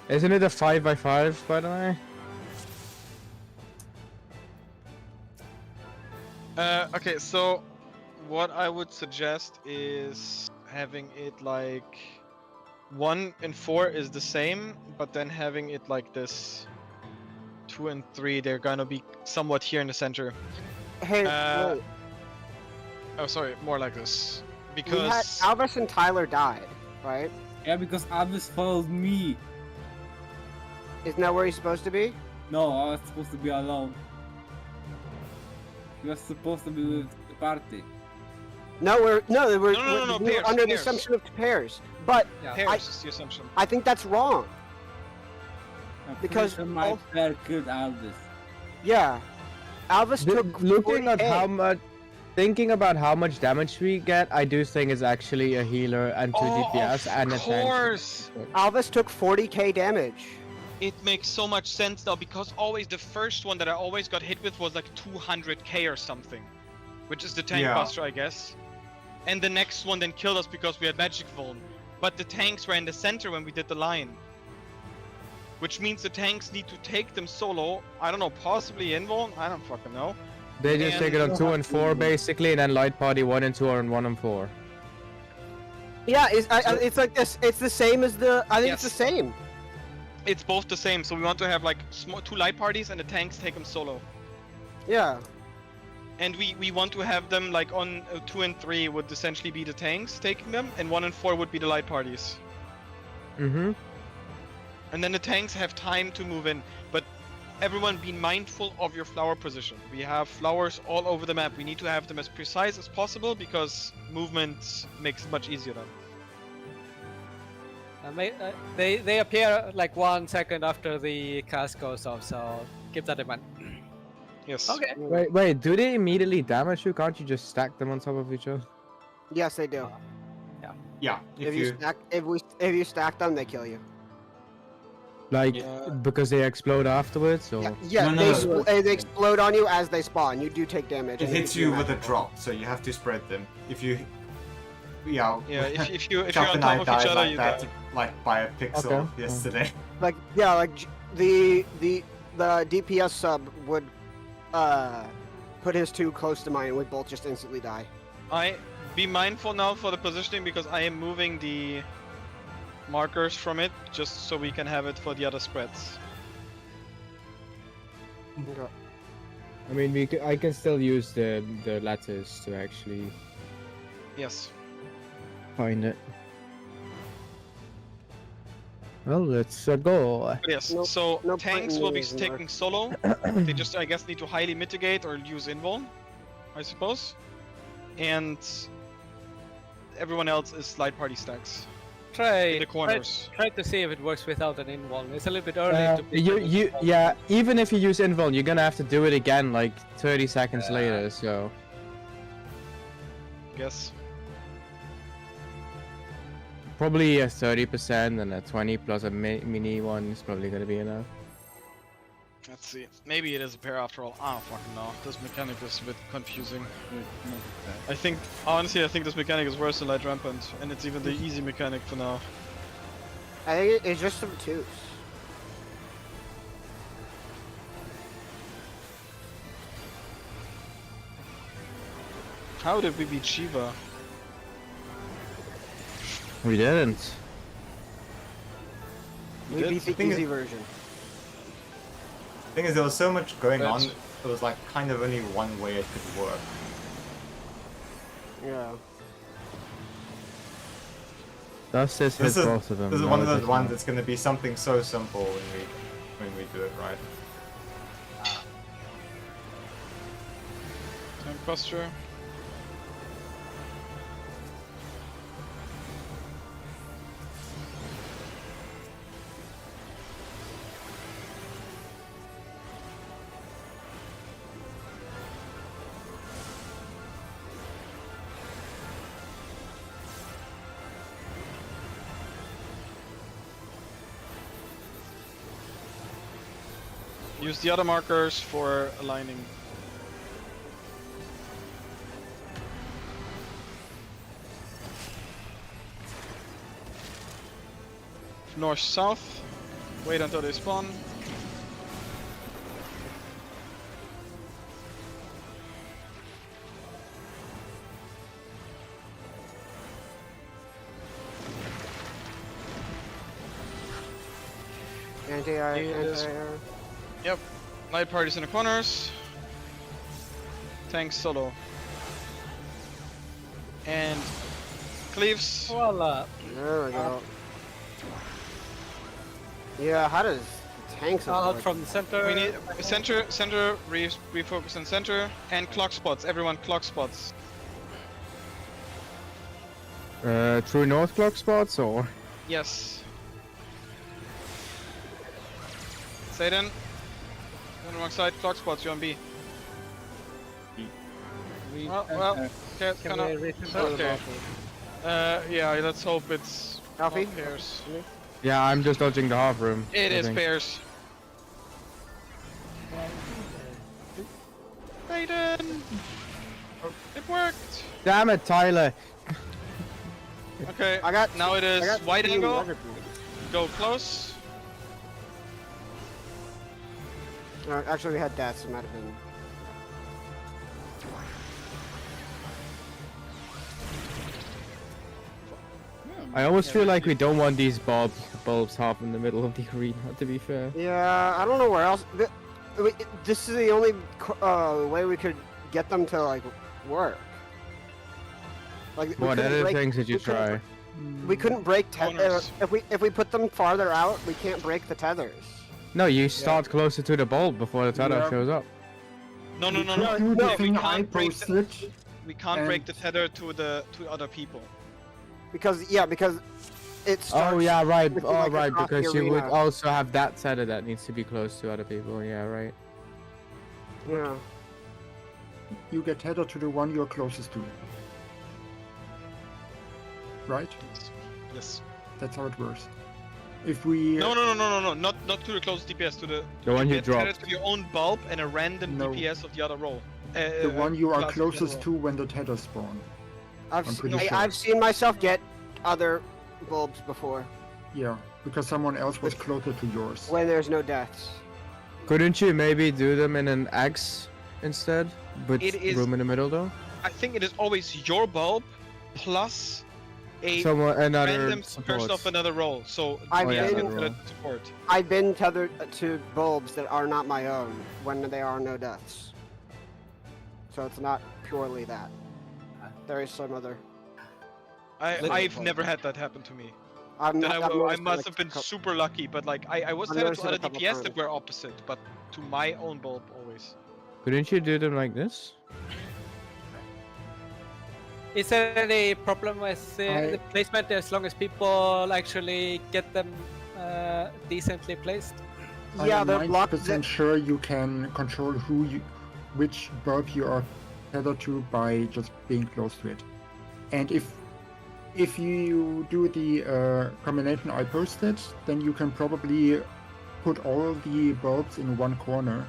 Isn't it a 5x5, by the way? Okay, so what I would suggest is having it like 1 and 4 is the same, but then having it like this. 2 and 3, they're gonna be somewhat here in the center. Hey, Uh, wait. Oh, sorry, more like this. We had Because Albus and Tyler died, right? Yeah, because Abus followed me. Isn't that where he's supposed to be? No, I was supposed to be alone. He was supposed to be with the party. No, we're No, we were pairs, under the pairs. assumption of pairs. But Yeah. pairs is the assumption. I think that's wrong. I'm Because pretty sure my all- pair killed Albus. Yeah, Albus took Looking at 40K. how much. Thinking about how much damage we get, I do think it's actually a healer and 2 DPS and a of tank. course! Albus took 40K damage. It makes so much sense now because always the first one that I always got hit with was like 200k or something, which is the tank Yeah. buster, I guess. And the next one then killed us because we had magic vuln. But the tanks were in the center when we did the line, which means the tanks need to take them solo. I don't know, possibly invuln. I don't fucking know. They just take it on 2 and 4 basically, and then light party 1 and 2 are on 1 and 4. Yeah, it's like this. It's the same as the. I think it's the Yes. same. It's both the same, so we want to have like 2 light parties and the tanks take them solo. Yeah. And we want to have them like on 2 and 3 would essentially be the tanks taking them, and 1 and 4 would be the light parties. Mm-hmm. And then the tanks have time to move in. But everyone be mindful of your flower position. We have flowers all over the map. We need to have them as precise as possible because movement makes it much easier then. They appear like 1 second after the cast goes off, so keep that in mind. Yes. Okay. Wait, do they immediately damage you? Can't you just stack them on top of each other? Yes, they do. Yeah, If you stack them, they kill you. Like, Yeah. because they explode afterwards, or? Yeah, No, they explode on you as they spawn. You do take damage. it and hits do you with a magic. drop, so you have to spread them. If you, yeah, Yeah, if you're Chuck on and top I of died each other, like you that, die. like by a pixel Okay. yesterday. Like the DPS sub would put his 2 close to mine, and we both just instantly die. I be mindful now for the positioning because I am moving the markers from it just so we can have it for the other spreads. I mean, I can still use the letters to actually Yes. find it. Well, let's go. But yes, No- so no point tanks in will be using taking solo. They just, I guess, need to highly mitigate or use invuln, I suppose. And everyone else is light party stacks in the corners. Try to see if it works without an invuln. It's a little bit early to put an invuln. Yeah. Even if you use invuln, you're gonna have to do it again like 30 seconds later. So Yes. probably a 30% and a 20 plus a mini one is probably gonna be enough. Let's see. Maybe it is a pair after all. I don't fucking know. This mechanic is a bit confusing. I think, honestly, I think this mechanic is worse than Light Rampant, and it's even the easy mechanic for now. I think it's just some twos. How did we beat Shiva? We didn't. We did? beat the Thing is- easy version. Thing is, there was so much going But- on. It was like kind of only one way it could work. Yeah. Dust has hit This is both of them. this is now one of it those doesn't. ones that's going to be something so simple when we do it right. Tank Buster. Use the other markers for aligning. North south. Wait until they spawn. Anti-air, It is- anti-air. Yep. Light parties in the corners. Tanks solo. And cleaves. Voila. There we go. Yeah, how does tanks Out avoid- from the center. We need center, refocus on center, and clock spots. Everyone clock spots. True north clock spots or? Yes. Satan. On the wrong side, clock spots, you're on B. We, Well, okay, can kinda. we recenter? Okay. Yeah, let's hope it's Alfie? not pairs. Yeah, I'm just dodging the half room. It I is think. pairs. Satan! It worked! Damn it, Tyler! Okay, I got now it I is got wide 2 angle, other people. go close. Actually, we had deaths. It might have been. I almost feel like we don't want these bulbs half in the middle of the arena, to be fair. Yeah, I don't know where else. This is the only way we could get them to like work. Like, we What couldn't other break- things did you we couldn't- try? We couldn't break Corners. if we put them farther out, we can't break the tethers. No, you start closer to the bulb before the tether Yeah. shows up. No, no, We no, could no. do the No, we thing I can't break the, posted. we can't break and- the tether to other people. Because it starts. Oh yeah, right. with, Oh like, right, across the because you would arena. also have that tether that needs to be close to other people. Yeah, right. Yeah. You get tethered to the one you're closest to. Right? Yes. That's how it works. If we No, not to the closest DPS, to the one you get tethered dropped. to your own bulb and a random No. DPS of the other roll. the one you are class of the other closest roll. to when the tether spawn. I've I'm se- pretty sure. I've seen myself get other bulbs before Yeah, because someone else was closer to yours. when there's no deaths. Couldn't you maybe do them in an X instead, with It is- room in the middle though? I think it is always your bulb plus a Another random support. person of another role. So I've DPS been- gets tethered to support. I've been tethered to bulbs that are not my own when there are no deaths. So it's not purely that. There is some other. I've never had that happen to me. I'm, Then I've I noticed it, must like, have been cou- super lucky, but like I was I've tethered noticed to it a other couple DPS that times. were opposite, but to my own bulb always. Couldn't you do them like this? Is there any problem with I- the placement as long as people actually get them decently placed? Yeah, I'm they're 90% blocked. sure you can control which bulb you are tethered to by just being close to it. And if you do the combination I posted, then you can probably put all the bulbs in one corner,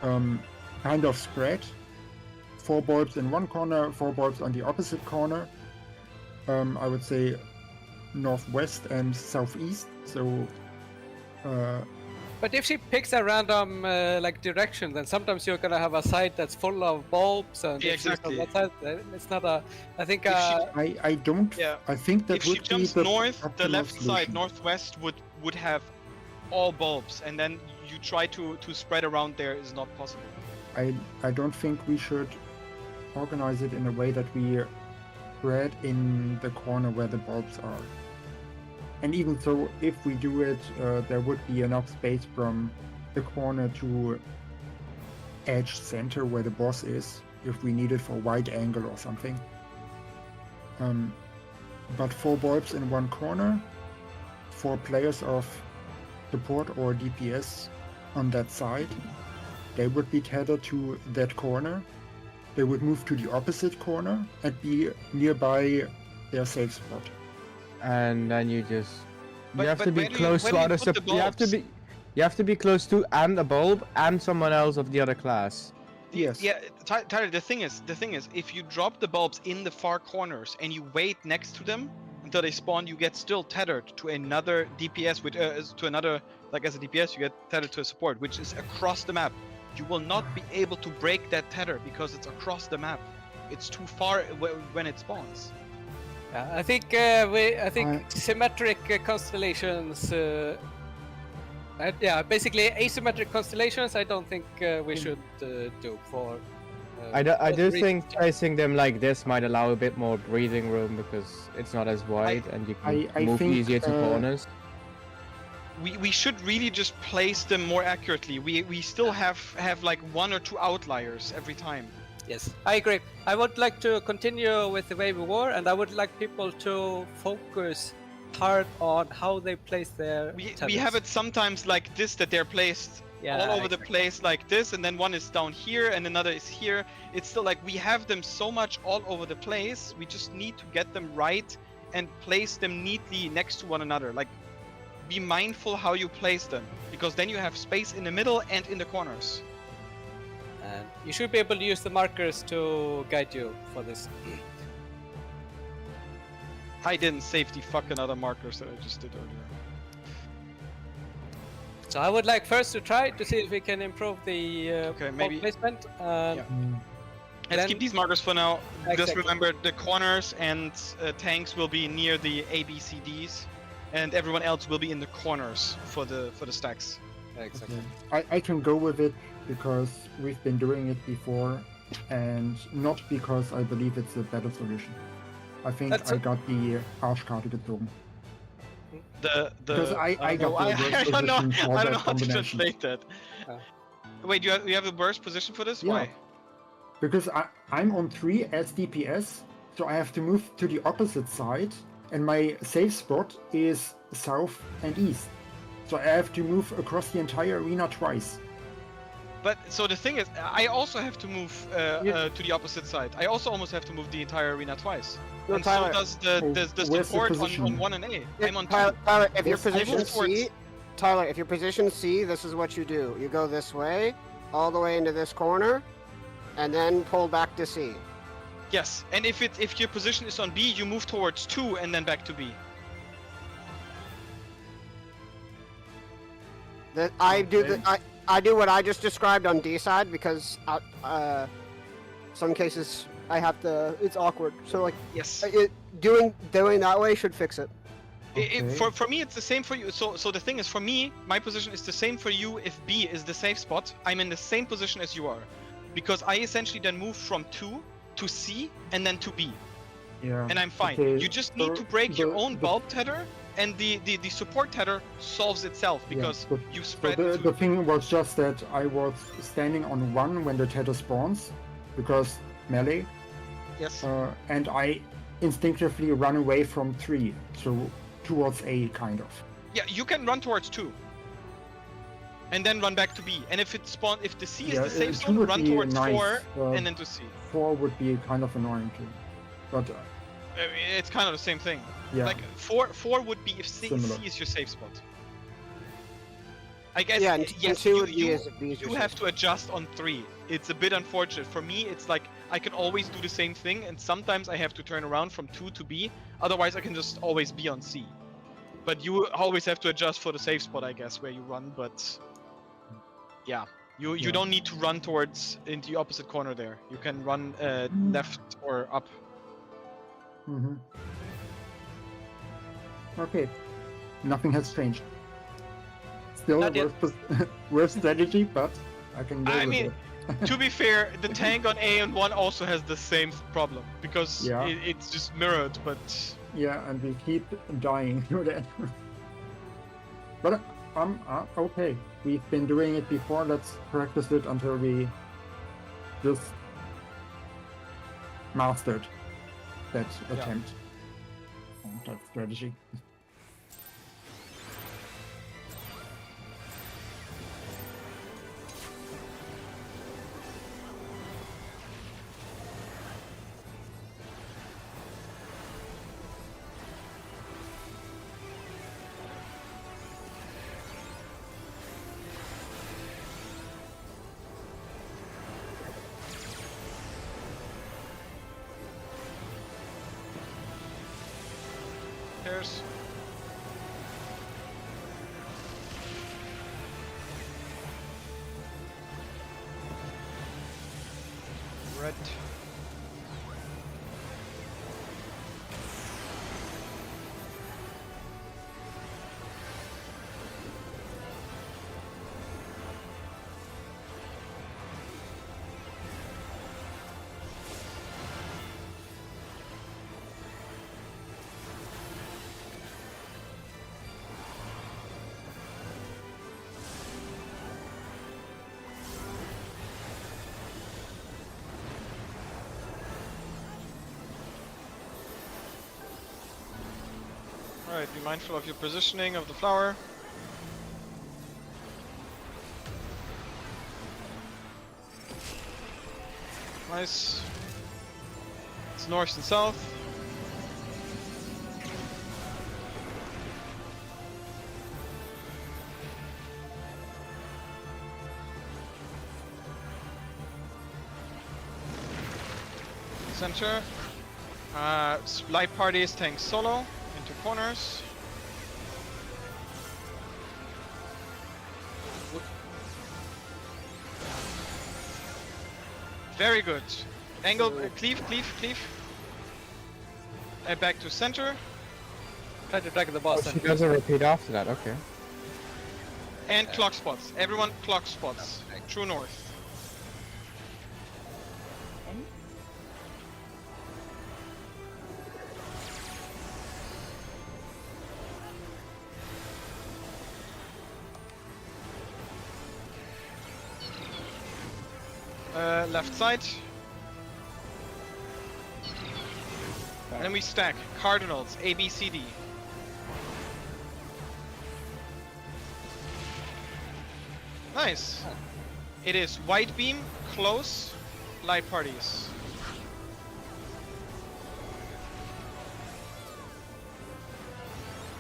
kind of spread. 4 bulbs in one corner, 4 bulbs on the opposite corner. I would say northwest and southeast. So. But if she picks a random like direction, then sometimes you're gonna have a site that's full of bulbs, and Yeah, if she's on exactly. that side, then it's not a. I think. If she- I don't. Yeah. I think that if she would be jumps the north, the optimal left side, solution. northwest, would have all bulbs, and then you try to spread around there is not possible. I don't think we should organize it in a way that we spread in the corner where the bulbs are. And even so, if we do it, there would be enough space from the corner to edge center where the boss is, if we need it for wide angle or something. But 4 bulbs in one corner, 4 players of support or DPS on that side. They would be tethered to that corner. They would move to the opposite corner and be nearby their safe spot. And then you just But- have but to be where do you- close where to do you other put the you have to bulbs? be close to and a bulb and someone else of the other class. Yes. Yeah, Tyler. The thing is, if you drop the bulbs in the far corners and you wait next to them until they spawn, you get still tethered to another DPS, which to another, like as a DPS, you get tethered to a support, which is across the map. You will not be able to break that tether because it's across the map. It's too far when it spawns. I think symmetric constellations. Yeah, basically asymmetric constellations. I don't think we should do for. I do both think reasons. placing them like this might allow a bit more breathing room because it's not as wide and you can I move think, easier to corners. We should really just place them more accurately. We still have like 1 or 2 outliers every time. Yes, I agree. I would like to continue with the way we were, and I would like people to focus hard on how they place their. We tethers. have it sometimes like this, that they're placed Yeah, all over the place like this, and then one is down here and another is here. It's still like we have them so much all over the place. We just need to get them right and place them neatly next to one another. Like, be mindful how you place them, because then you have space in the middle and in the corners. And you should be able to use the markers to guide you for this. I didn't save the fucking other markers that I just did earlier. So I would like first to try to see if we can improve the Okay, bulb maybe- placement. And Let's Then- keep these markers for now. Just Exactly. remember the corners and tanks will be near the ABCDs, and everyone else will be in the corners for the stacks. exactly. I can go with it because we've been doing it before, and not because I believe it's a better solution. I think That's I a- got the Arschkarte gezogen. The Because I got the worst I don't know. position for I that don't know how to combination. translate that. Oh. Wait, you have a worse position for this? Yeah. Why? Because I'm on 3 as DPS, so I have to move to the opposite side, and my safe spot is south and east. So I have to move across the entire arena twice. But so the thing is, I also have to move to the opposite side. I also almost have to move the entire arena twice. No, And Tyler. so does Oh, the where's the support on position? 1 and A. Yeah, I'm on 2. Tyler, if your Yes, I position moved towards- C, Tyler, if your position C, this is what you do. You go this way, all the way into this corner, and then pull back to C. Yes, and if your position is on B, you move towards 2 and then back to B. That I do Okay. I do what I just described on D side because some cases I have to. It's awkward. So like Yes. doing that way should fix it. Okay. For me, it's the same for you. So the thing is, for me, my position is the same for you. If B is the safe spot, I'm in the same position as you are, because I essentially then move from 2 to C and then to B. Yeah. and I'm fine. Okay, You just need so to break your the- own the- bulb tether, and the support tether solves itself Yeah, because but- you So spread. the thing was just that I was standing on 1 when the tether spawns, because melee, Yes. and I instinctively run away from 3, so towards A, kind of. Yeah, you can run towards 2. And then run back to B. And if the C is the safe 2 zone, would run be towards nice, 4 and then to C. 4 would be kind of annoying too. But I mean, it's kind of the same thing. yeah, Like 4 would be if C Similar. is your safe spot. I guess Yeah, and yes, 2 would be you, as if B is your you safe have to adjust on 3. It's a bit unfortunate. For me, it's like I can always do the same thing, and sometimes I have to turn around from 2 to B. Otherwise, I can just always be on C. But you always have to adjust for the safe spot, I guess, where you run. But yeah, you Yeah. don't need to run towards into the opposite corner there. You can run left or up. hmm Okay, nothing has changed. Still a Not yet. worse strategy, but I can live I with mean, it. To be fair, the tank on A1 also has the same problem because Yeah. it's just mirrored. But Yeah, and we keep dying to that. But okay. We've been doing it before. Let's practice it until we just mastered that attempt, that strategy. there's red. Alright, be mindful of your positioning of the flower. Nice. It's north and south. Center. Light parties, tank solo. Into corners. Very good. Angle, cleave. Back to center. Try to drag the boss. She does a repeat after that, okay. And clock spots. Everyone clock spots. True north. Left side. And then we stack cardinals, A, B, C, D. Nice. It is white beam, close, light parties.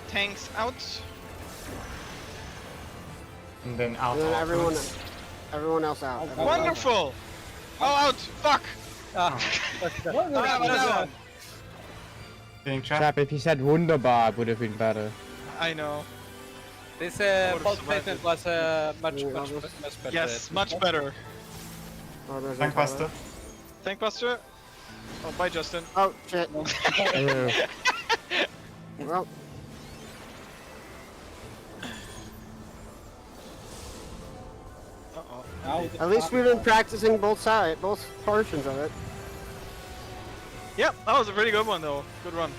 Tanks out. And then out And then afterwards. everyone else out. Everyone else Wonderful! Oh, out! Fuck! Ah, Getting trapped. Chap, if he said wunderbar, it would have been better. I know. this would've boss survived placement it. was much better. Yes, much better. Oh, there's Tank another. buster. Tank Buster. Oh, bye, Justin. Oh shit. Uh, Well, Uh-oh. at least we've been practicing both portions of it. Yeah, that was a pretty good one though. Good run.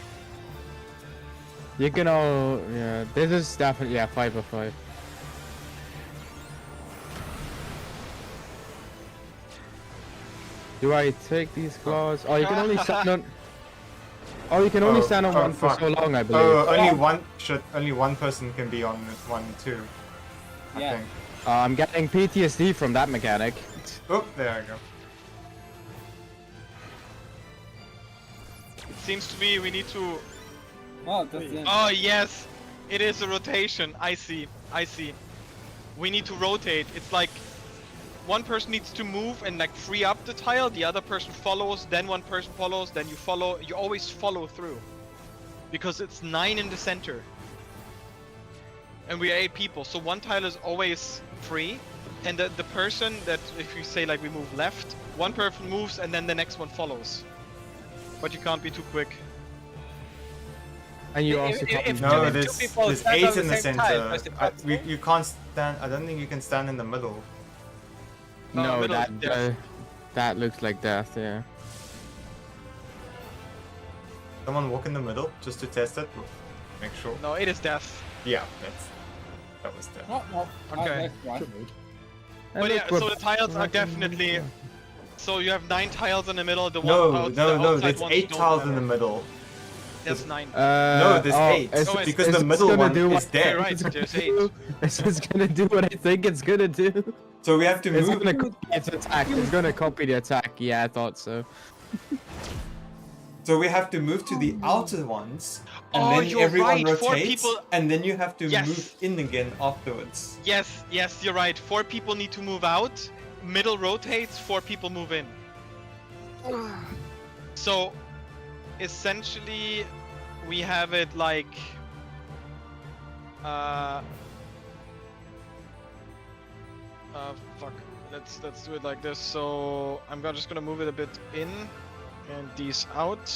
You can all, yeah, this is definitely, yeah, 5/5. Do I take these claws? Oh, you can only stand on. Oh, you can only stand on one for fuck. so long, I believe. Oh, only one person can be on one too. I Yeah. think. I'm getting PTSD from that mechanic. Oh, there I go. It seems to be we need to. Oh, that's the Oh yes, it is a rotation. I see. I see. We need to rotate. It's like one person needs to move and like free up the tile. The other person follows. Then one person follows. Then you follow. You always follow through, because it's 9 in the center, and we are 8 people. So one tile is always free, and the person that, if you say like we move left, one person moves and then the next one follows. But you can't be too quick. And you If- also if- can't if move. No, two there's people there's stand 8 on the in the same center. tile, is it possible? You can't stand. I don't think you can stand in the middle. No, middle is that death. that looks like death. Yeah. Someone walk in the middle just to test it. Make sure. No, it is death. Yeah, that was death. Oh, oh, Okay. that's right. And But yeah, look, so we're the tiles are back in- definitely. So you have 9 tiles in the middle. The one No, out, the no, outside there's ones 8 don't tiles in the matter. middle. There's 9. No, there's 8 because the middle one is Yeah, dead. right. There's 8. This is gonna do what I think it's gonna do. So we have to It's move. gonna copy its attack. It's gonna copy the attack. Yeah, I thought so. So we have to move to the outer ones, and Oh, then you're everyone right, 4 rotates, people- and then you have to Yes. move in again afterwards. Yes, yes, you're right. 4 people need to move out. Middle rotates. 4 people move in. So, essentially, we have it like. Fuck. Let's do it like this. So I'm just gonna move it a bit in, and these out.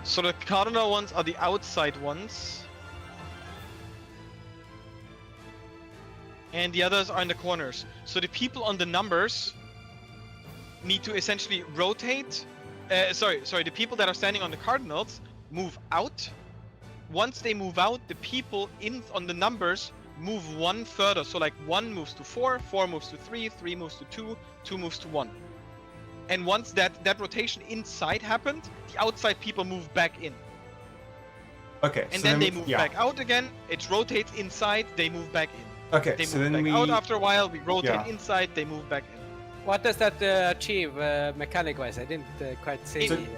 So the cardinal ones are the outside ones, and the others are in the corners. So the people on the numbers need to essentially rotate. Sorry. The people that are standing on the cardinals move out. Once they move out, the people in on the numbers move 1 further. So like 1 moves to 4, 4 moves to 3, 3 moves to 2, 2 moves to 1. And once that rotation inside happened, the outside people move back in. Okay. And so then they we- move yeah. back out again. It rotates inside, they move back in. Okay. They So move then back we. out after a while, we rotate Yeah. inside, they move back in. What does that achieve mechanic-wise? I didn't quite see. So- You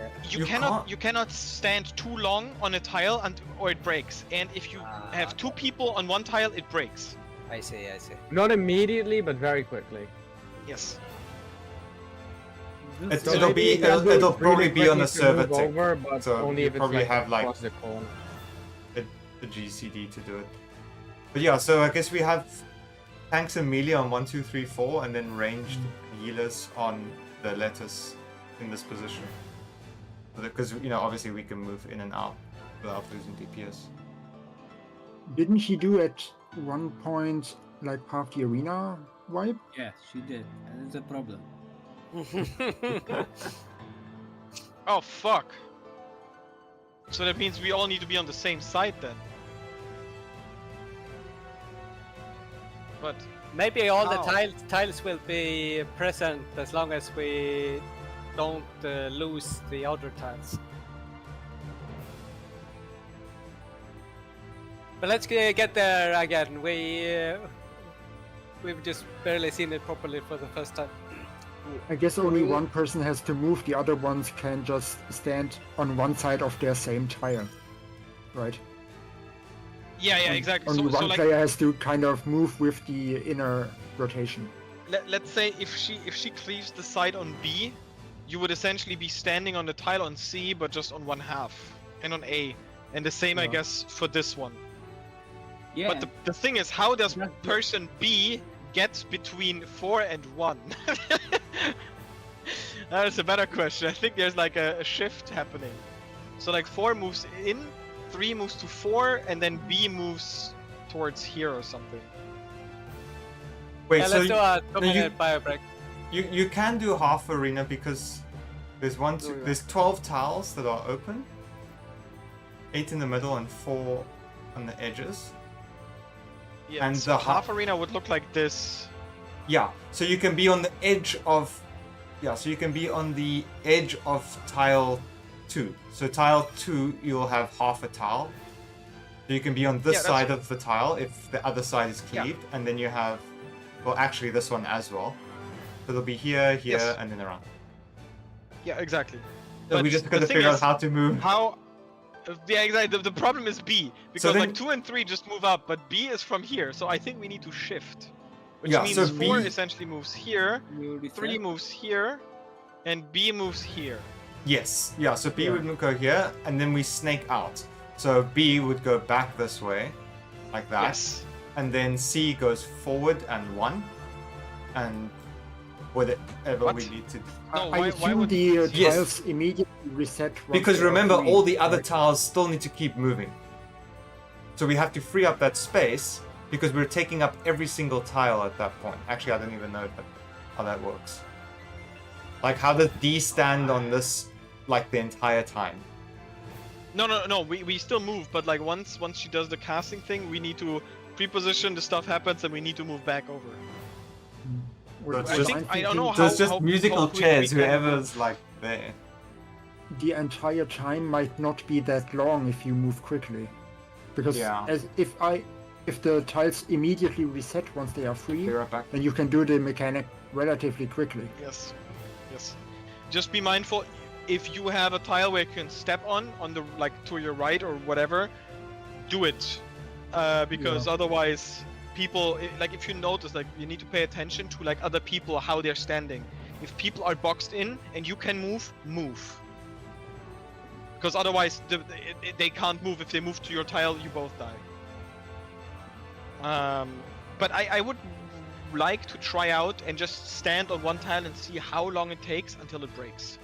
You cannot can't- you cannot stand too long on a tile or it breaks. And if you have 2 people on one tile, it breaks. I see. I see. Not immediately, but very quickly. Yes. It's- So it'll maybe be you can do it'll it probably really be on quickly a to server move tick, over, but so only you if it's probably like have, like, across the corner. the GCD to do it. But yeah, so I guess we have tanks and melee on 1, 2, 3, 4, and then ranged healers on the letters in this position. Because obviously we can move in and out without losing DPS. Didn't he do at one point like half the arena wipe? Yeah, she did. And it's a problem. Oh fuck. So that means we all need to be on the same side then. But Maybe all the How? tiles will be present as long as we don't lose the other tiles. But let's get there again. We've just barely seen it properly for the first time. I guess only one person has to move, the other ones can just stand on one side of their same tile. Right? yeah, exactly. Only So one like player has to kind of move with the inner rotation. let's say if she cleaves the side on B, you would essentially be standing on the tile on C, but just on one half, and on A, and the same I Yeah. guess for this one. Yeah. But the thing is, how does That's the- person B get between 4 and 1? That is a better question. I think there's like a shift happening. So like 4 moves in, 3 moves to 4, and then B moves towards here or something. Wait, Yeah, so let's do a you- 2-minute bio break. you can do half arena because There's we go. there's 12 tiles that are open. 8 in the middle and 4 on the edges. Yeah, And so the half arena would look like this. Yeah, so you can be on the edge of... Yeah, so you can be on the edge of tile 2. So tile 2, you'll have half a tile. So you can be on this Yeah, that's- side of the tile if the other side is Yeah. cleaved. And then you have... Well, actually this one as well. So they'll be here, here, Yes. and then around. Yeah, exactly. So But we just the gotta thing figure out is, how to move. How? Yeah, exactly. The problem is B because then- like 2 and 3 just move up, but B is from here. So I think we need to shift, which Yeah, means so 4 B- essentially moves here, You reset. 3 moves here, and B moves here. Yes, yeah, so B Yeah. would go here, and then we snake out. So B would go back this way, like that. Yes. And then C goes forward and 1. And whatever What? we need to do. No, I why assume would the Yes. tiles immediately reset. once Because they are remember, free, all the other right? tiles still need to keep moving. So we have to free up that space, because we're taking up every single tile at that point. Actually, I don't even know how that works. Like, how does D stand on this, like, the entire time? No. We still move, but like once she does the casting thing, we need to pre-position. The stuff happens, and we need to move back over. What- it's what just- I'm I don't know thinking, So it's how- just musical quick we chairs, can- whoever's, like, there. the entire time might not be that long if you move quickly, because Yeah. if the tiles immediately reset once they are free, Be right back. then you can do the mechanic relatively quickly. Yes. Just be mindful. If you have a tile where you can step on the like to your right or whatever, do it, because otherwise people like if you notice like you need to pay attention to like other people how they're standing. If people are boxed in and you can move. Because otherwise they can't move. If they move to your tile, you both die. But I would like to try out and just stand on one tile and see how long it takes until it breaks.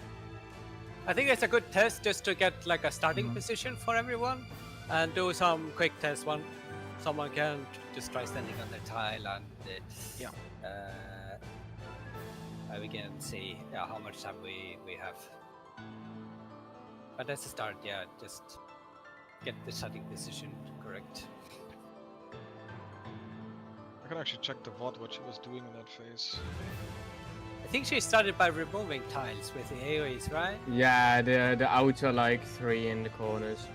I think it's a good test just to get like a starting position for everyone, and do some quick tests. Someone can just try standing on their tile, and we can see how much time we have. But that's a start. Yeah, just get the starting position correct. I can actually check the VOD what she was doing in that phase. I think she started by removing tiles with the AoEs, right? Yeah, the outer like 3 in the corners.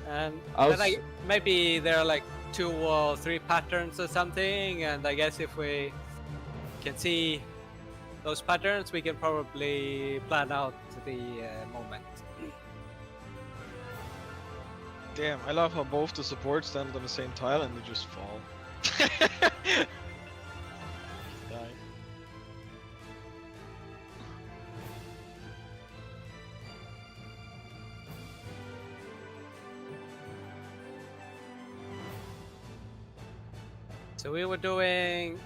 And I'll then s- maybe there are like 2 or 3 patterns or something, and I guess if we can see those patterns, we can probably plan out the moment. Damn, I love how both the supports stand on the same tile and they just fall. Die. So we were doing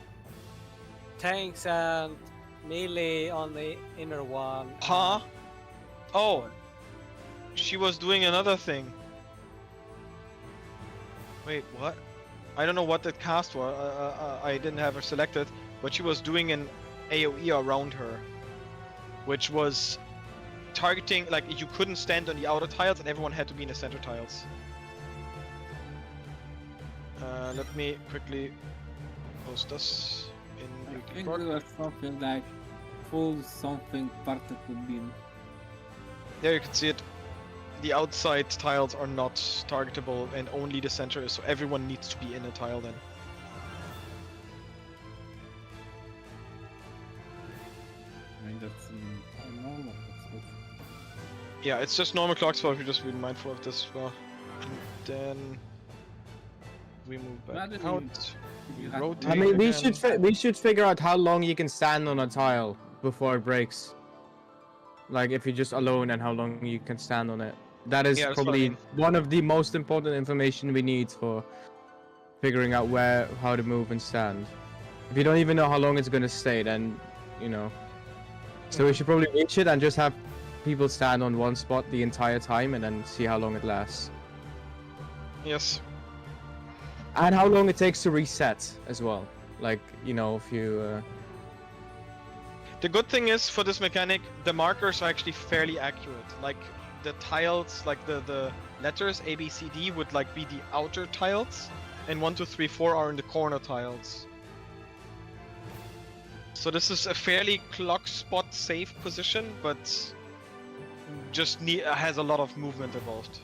tanks and melee on the inner one. Huh? Oh, she was doing another thing. Wait, what? I don't know what that cast was. I didn't have her selected, but she was doing an AoE around her, which was targeting, like you couldn't stand on the outer tiles and everyone had to be in the center tiles. Let me quickly post this in I Beauty think Court. there was something like full something particle beam. There you can see it. The outside tiles are not targetable and only the center is, so everyone needs to be in a tile then. I mean, that's normal. That's good. Yeah, it's just normal clock spell if you're just being mindful of this as well. And then we move back Rather out. than- We you have- rotate I mean, we again. should figure out how long you can stand on a tile before it breaks. Like if you're just alone and how long you can stand on it. That is Yeah, that's what I probably mean. one of the most important information we need for figuring out how to move and stand. If you don't even know how long it's gonna stay, then you know. So we should probably reach it and just have people stand on one spot the entire time and then see how long it lasts. Yes. And how long it takes to reset as well. Like, you know, if you The good thing is for this mechanic, the markers are actually fairly accurate. Like the tiles, like the letters A, B, C, D would like be the outer tiles, and 1, 2, 3, 4 are in the corner tiles. So this is a fairly clock spot safe position, but just has a lot of movement involved.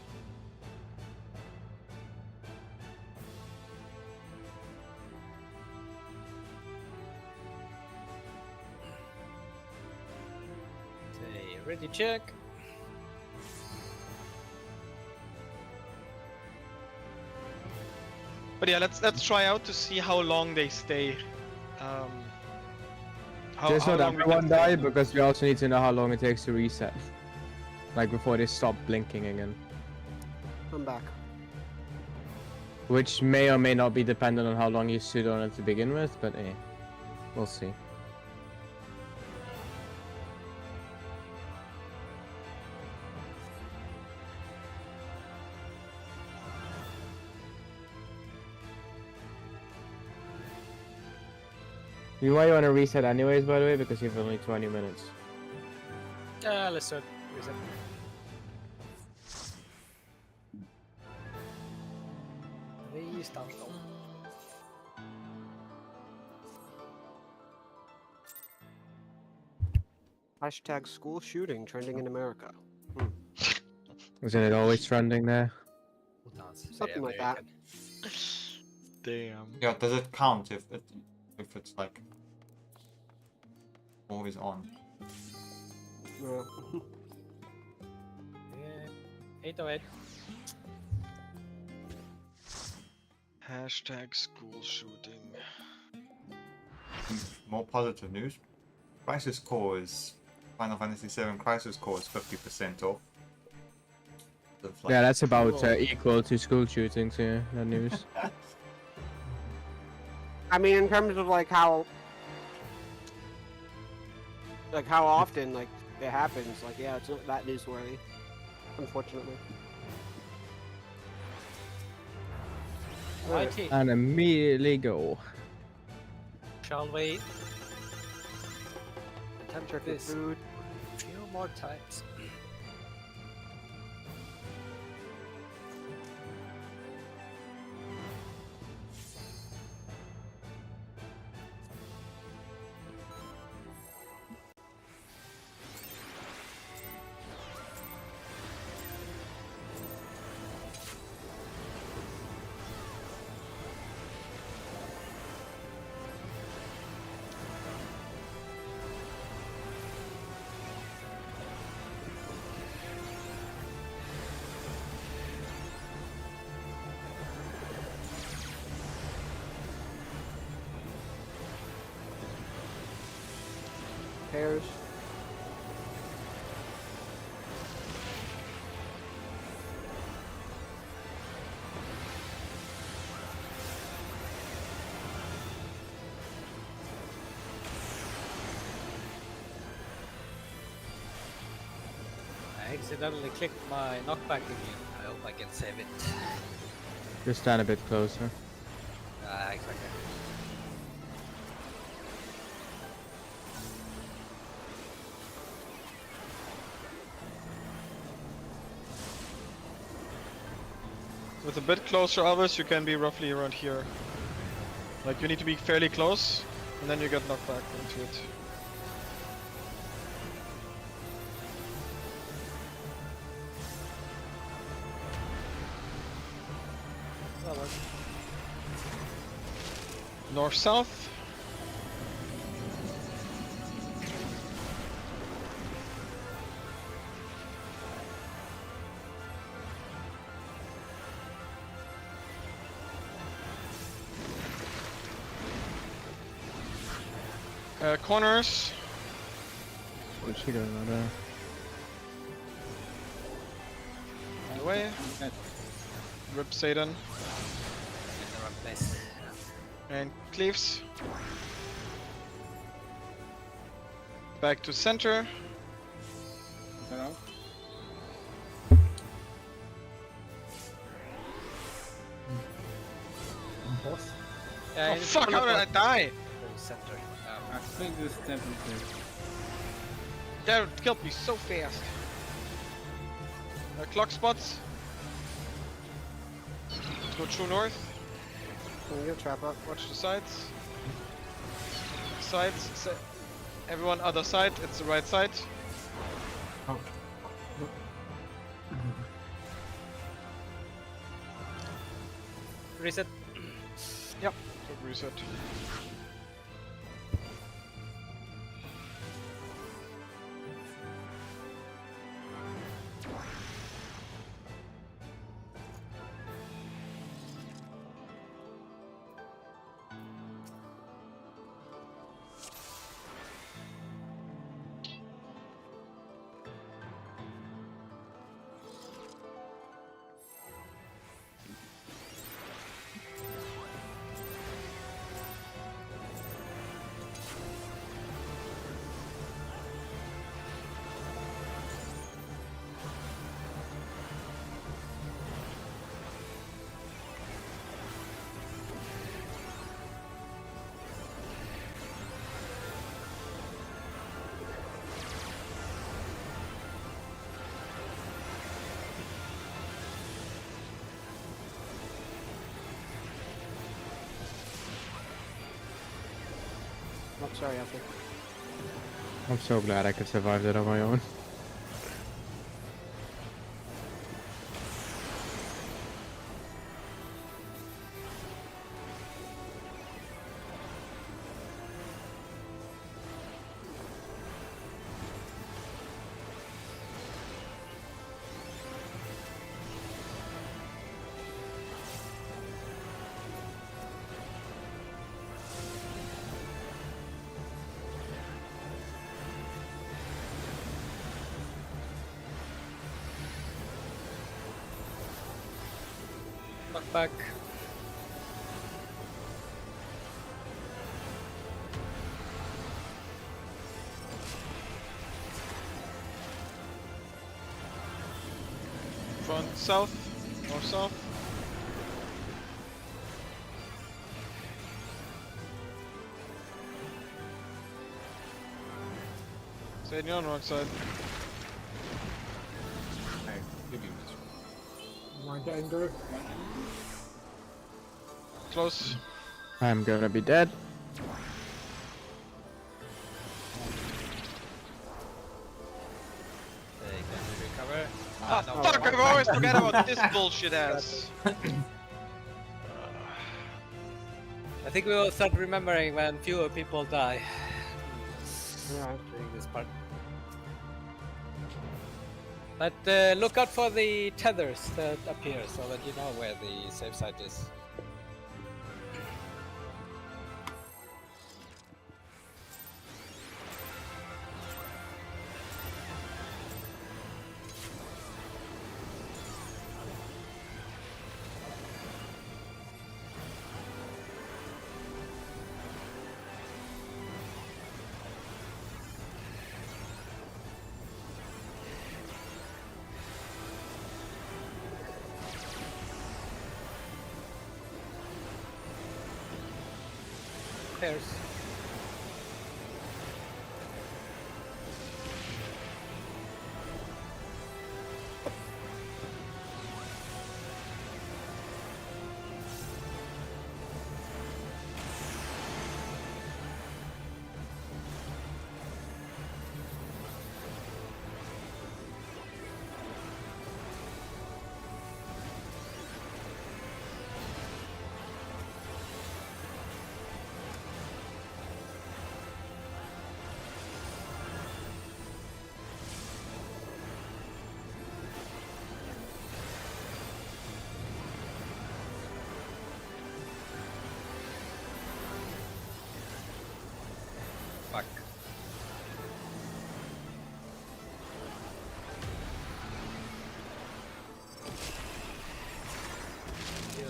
Okay, ready check. But yeah, let's try out to see how long they stay. Just not long we can everyone stay. die, because we also need to know how long it takes to reset. Like before they stop blinking again. I'm back. Which may or may not be dependent on how long you stood on it to begin with, but we'll see. You might want to reset anyways, by the way, because you have only 20 minutes. Let's start reset. Restart. Hashtag school shooting trending in America. Isn't it always trending there? Something like that. Damn. Yeah, does it count if it's like always on? Yeah. Yeah. 808. Hashtag school shooting. More positive news. Crisis Core is Final Fantasy VII Crisis Core is 50% off. So it's like- Yeah, that's about equal to school shootings, yeah, that news. I mean, in terms of like how often like it happens, like yeah, it's not that newsworthy, unfortunately. Righty. And immediately go. Shall we attempt Check the this food. a few more times? Pairs. I accidentally clicked my knockback again. I hope I can save it. Just stand a bit closer. Exactly. With a bit closer, Alvis, you can be roughly around here. Like you need to be fairly close, and then you get knocked back into it. North south. Corners. What's he doing on there? On the way. Rip Satan. In the wrong place. And cleaves. Back to center. Hello? Boss. Yeah, Oh in fuck, front how of did I the die? center. I think this temperature. That killed me so fast. Clock spots. Let's go true north. Can you trap up? Watch the sides. Sides. Everyone other side. It's the right side. Oh. Reset. Yep. So reset. Oh, sorry, Alfie. I'm so glad I could survive that on my own. Knock back. Front south. North south. Stay on the wrong side. Hey, give me Right anger. Close. I'm gonna be dead. They can recover. Ah, no. fuck! I always forget about this bullshit ass. I think we will start remembering when fewer people die Yeah. during this part. But look out for the tethers that appear so that you know where the safe site is. Pairs. Fuck.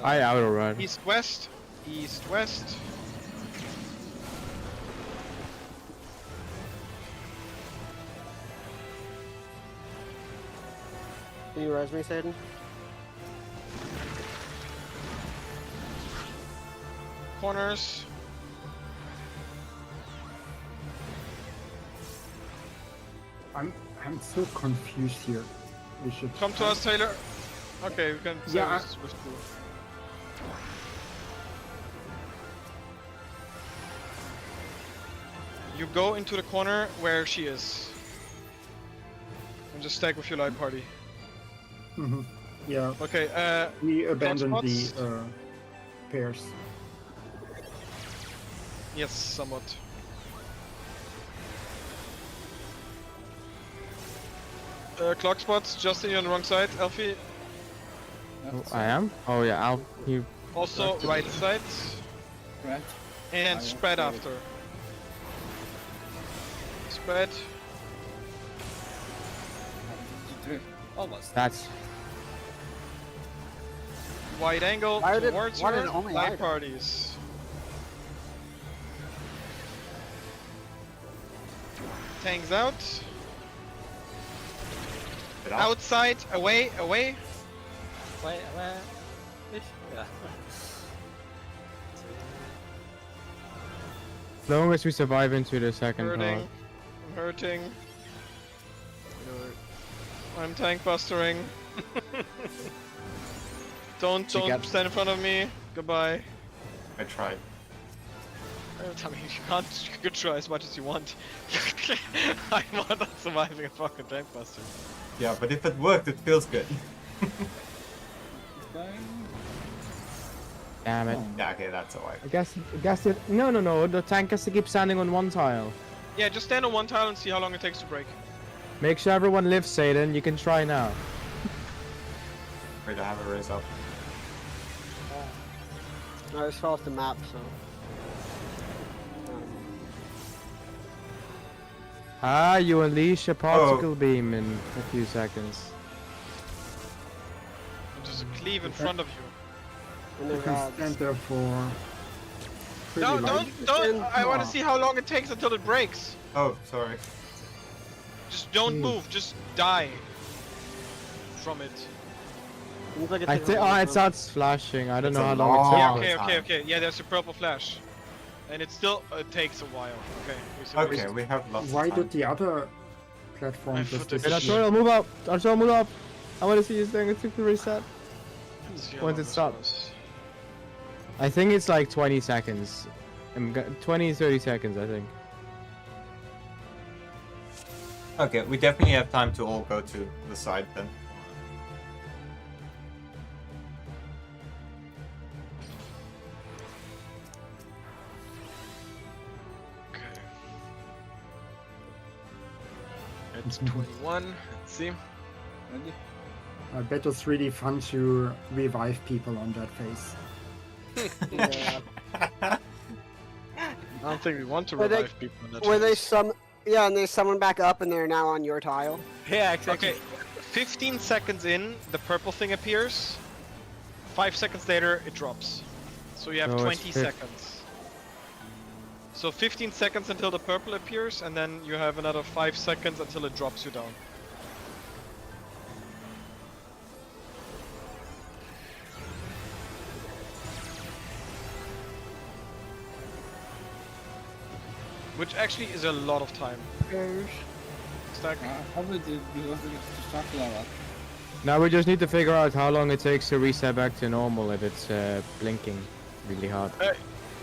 I auto run. East west. East west. Can you res me, Satan? Corners. I'm so confused here. We should Come to us, Taylor. Okay, we can say Yeah, this with two. You go into the corner where she is. And just stack with your light party. Mhm. Yeah, Okay, we abandoned the spots? pairs. yes, somewhat. Clock spots, Justin, you're on the wrong side. Alfie, Oh, I am? Oh yeah, you also right side. Right. And I spread want after. Spread. Almost. that's Wide angle Why did- towards why did her. it only Light hide? parties. Tanks out. Get out. Outside. Away. Away. Where? Yeah. as long as we survive into the second Hurting. part. I'm hurting. I'm tank bustering. Don't get- stand in front of me. Goodbye. I tried. I mean, you can try as much as you want. I'm not surviving a fucking tank buster. Yeah, but if it worked, it feels good. Damn it. Yeah, okay, that's alright. I guess it. No. The tank has to keep standing on one tile. Yeah, just stand on one tile and see how long it takes to break. Make sure everyone lives, Satan. You can try now. Afraid to have a raise up. I just fell off the map, so. Ah, you unleash a particle beam in a few seconds. Just cleave in front of you. And You then, can stand there for. pretty No, long. don't! I want to Oh. see how long it takes until it breaks. Oh, sorry. Just don't move, just die from it. Seems like it I takes a think. long Oh, time. it starts flashing. I don't It's know a how long long- it Yeah, takes. okay, time. okay. Yeah, there's a purple flash. And it still takes a while. Okay, Okay, we have lots Why of time. did the other platform My just foot is- Hey, disappear? Arturo, move up! Arturo, move up! I want to see you saying it took the reset. Once it stops. I think it's like 20 seconds. 20-30 seconds, I think. Okay, we definitely have time to all go to the side then. Okay. It's 21. Let's see. Ready? I bet it's really fun to revive people on that phase. Yeah. I don't think we want to Were they- revive people in that Where they phase. yeah, and they summon back up and they're now on your tile. Yeah, exactly. Okay, 15 seconds in, the purple thing appears. 5 seconds later, it drops. So you have So it's 20 fif- seconds. So 15 seconds until the purple appears, and then you have another 5 seconds until it drops you down. Which actually is a lot of time. Stack. Probably did because it's stuck a lot. Now we just need to figure out how long it takes to reset back to normal if it's blinking really hard.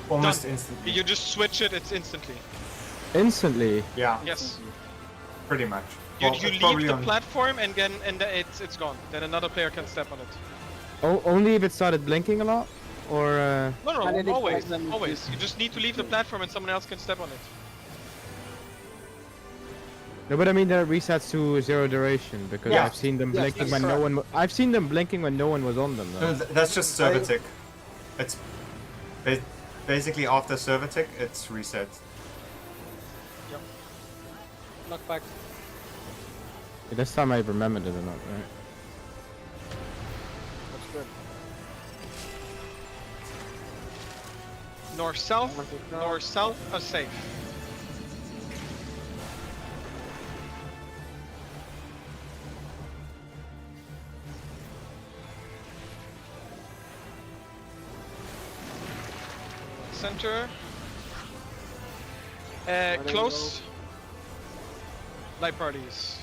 Almost Done. instantly. You just switch it, it's instantly. Instantly. Yeah, Yes. pretty much. You, Well, you it's leave probably the on- platform and then it's gone. Then another player can step on it. Only if it started blinking a lot? Or No, How did no, it always, cause them to- always. You just need to leave the platform and someone else can step on it. No, but I mean that it resets to 0 duration because Yeah. I've seen them Yes, blinking that's when no correct. one. I've seen them blinking when no one was on them No, though. that's just server tick. It's basically after server tick, it's reset. Knock back. Yeah, this time I remembered it or not, right? That's good. North south are safe. Center. Close. light parties.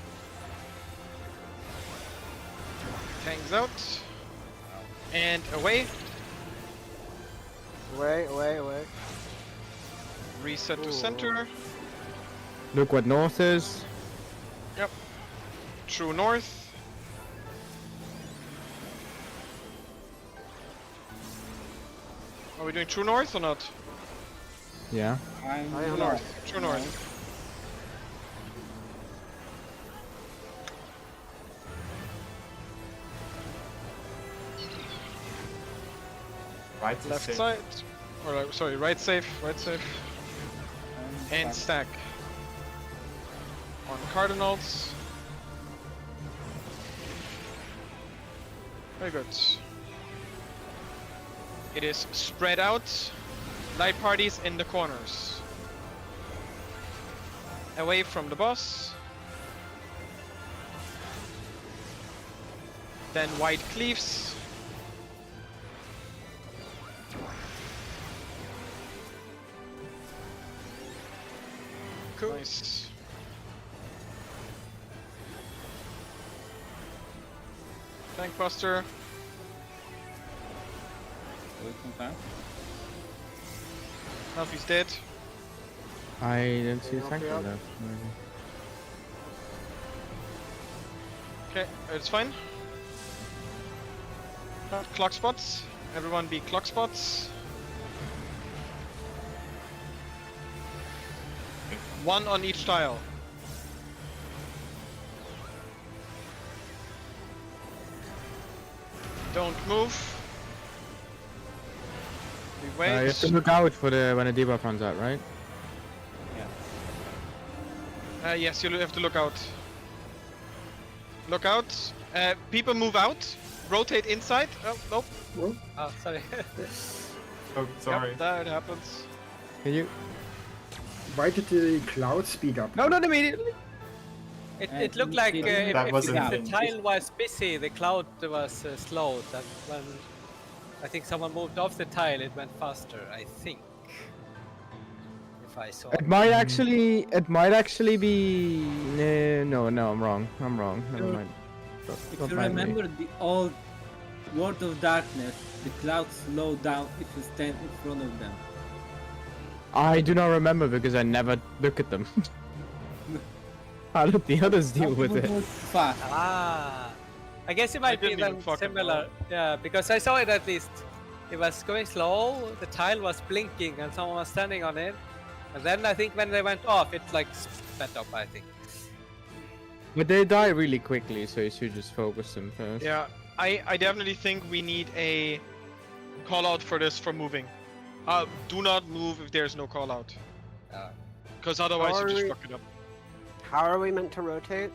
Tanks out. And away. Away. Reset to Ooh. center. Look what north is. True north. Are we doing true north or not? Yeah. I'm I am north. True north. Right is Left safe. side. Or sorry, right safe. Right safe. I'm And back. stack. On cardinals. Very good. It is spread out. Light parties in the corners. Away from the boss. Then white cleaves. Cool. Nice. Tank buster. Wait some time. Alfie's dead. I didn't see a Anything tank else? on that. Maybe. Okay, it's fine. Clock spots. Everyone be clock spots. One on each tile. Don't move. We You wait. have to look out for the when the debuff runs out, right? Yes, you have to look out. Look out. People move out. Rotate inside. Oh, nope. Oh, sorry. Oh, sorry. Yep, that happens. Can you? Why did the cloud speed up? No, not immediately. It looked like if, That was if the insane. tile was busy, the cloud was slowed, and when I think someone moved off the tile, it went faster. I think. If I saw. It might actually. It might actually be. No, I'm wrong. Never No. mind. If Don't you mind me. remember the old World of Darkness, the clouds slow down if you stand in front of them. I do not remember because I never look at them. How did the others deal with it? Move fast. Ah, I guess it might be didn't even then fucking similar. Yeah, because I saw it at least. It was going slow. The tile was blinking, and someone was standing on it. And then I think when they went off, it like sped up. I think. But they die really quickly, so you should just focus them first. Yeah, I definitely think we need a call out for this for moving. Do not move if there's no call out. Because otherwise you just Sorry. fuck it up. How are we meant to rotate?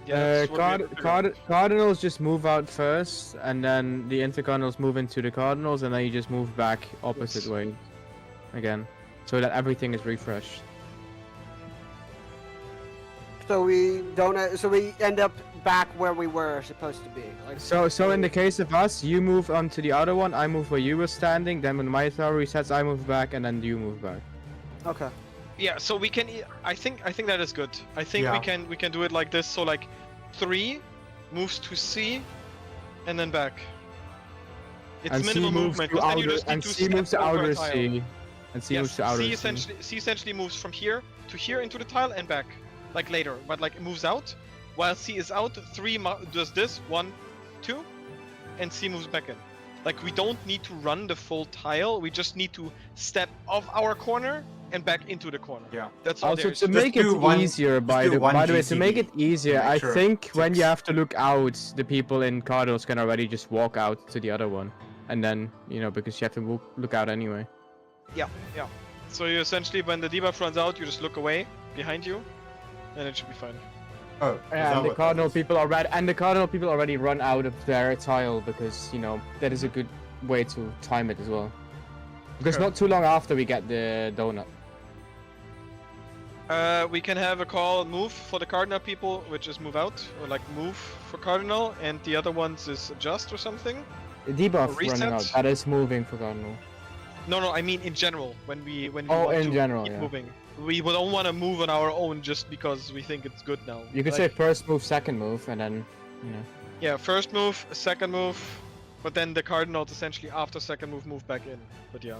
Yeah, that's what we have to figure out. Cardinals just move out first, and then the intercardinals move into the cardinals, and then you just move back opposite Yes. way again, so that everything is refreshed. So we don't. So we end up back where we were supposed to be. Like So in the case of us, you move onto the other one, I move where you were standing, then when my tower resets, I move back, and then you move back. Okay. Yeah, so we can. I think that is good. I think Yeah. we can do it like this. So like, 3 moves to C, and then back. It's And C minimal moves movement, to 'cause then you outer, just need and to C step moves to over a outer tile. C, and C moves Yes, to outer C C. essentially moves from here to here into the tile and back, like later, but like it moves out. While C is out, 3 does this, 1, 2, and C moves back in. Like we don't need to run the full tile. We just need to step off our corner and back into the corner. Yeah. That's all Also, there is. to make it do one- easier, by do the one way, to make GCD it easier, to make I sure think it when you ticks. have to look out, the people in Cardinals can already just walk out to the other one, and then because you have to look out anyway. Yeah. So you essentially, when the debuff runs out, you just look away behind you, and it should be fine. Oh, is that And the what that Cardinal is? people already run out of their tile because that is a good way to time it as well. Because Okay. not too long after we get the donut. We can have a call move for the Cardinal people, which is move out, or like move for Cardinal, and the other ones is adjust or something. The debuff Reset? running out, that is moving for Cardinal. No, I mean in general, when we Oh, want in to general, keep yeah. moving. we don't want to move on our own just because we think it's good now. You could Like, say first move, second move, and then, you know. yeah, first move, second move, but then the cardinals essentially after second move back in. But yeah.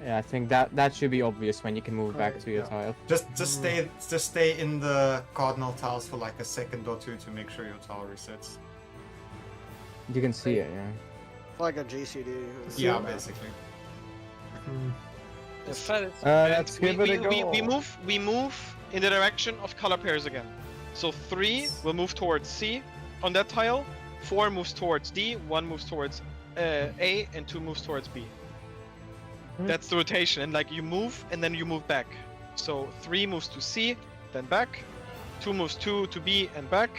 Yeah, I think that should be obvious when you can move back Right, to your yeah. tile. Just stay in the cardinal tiles for like a second or two to make sure your tile resets. You can see it, yeah. Like a GCD. Yeah, basically. Just try it. Let's give it a go. We move in the direction of color pairs again. So 3 will move towards C on that tile, 4 moves towards D, 1 moves towards A, and 2 moves towards B. That's the rotation, and like you move and then you move back. So 3 moves to C, then back, 2 moves to B and back,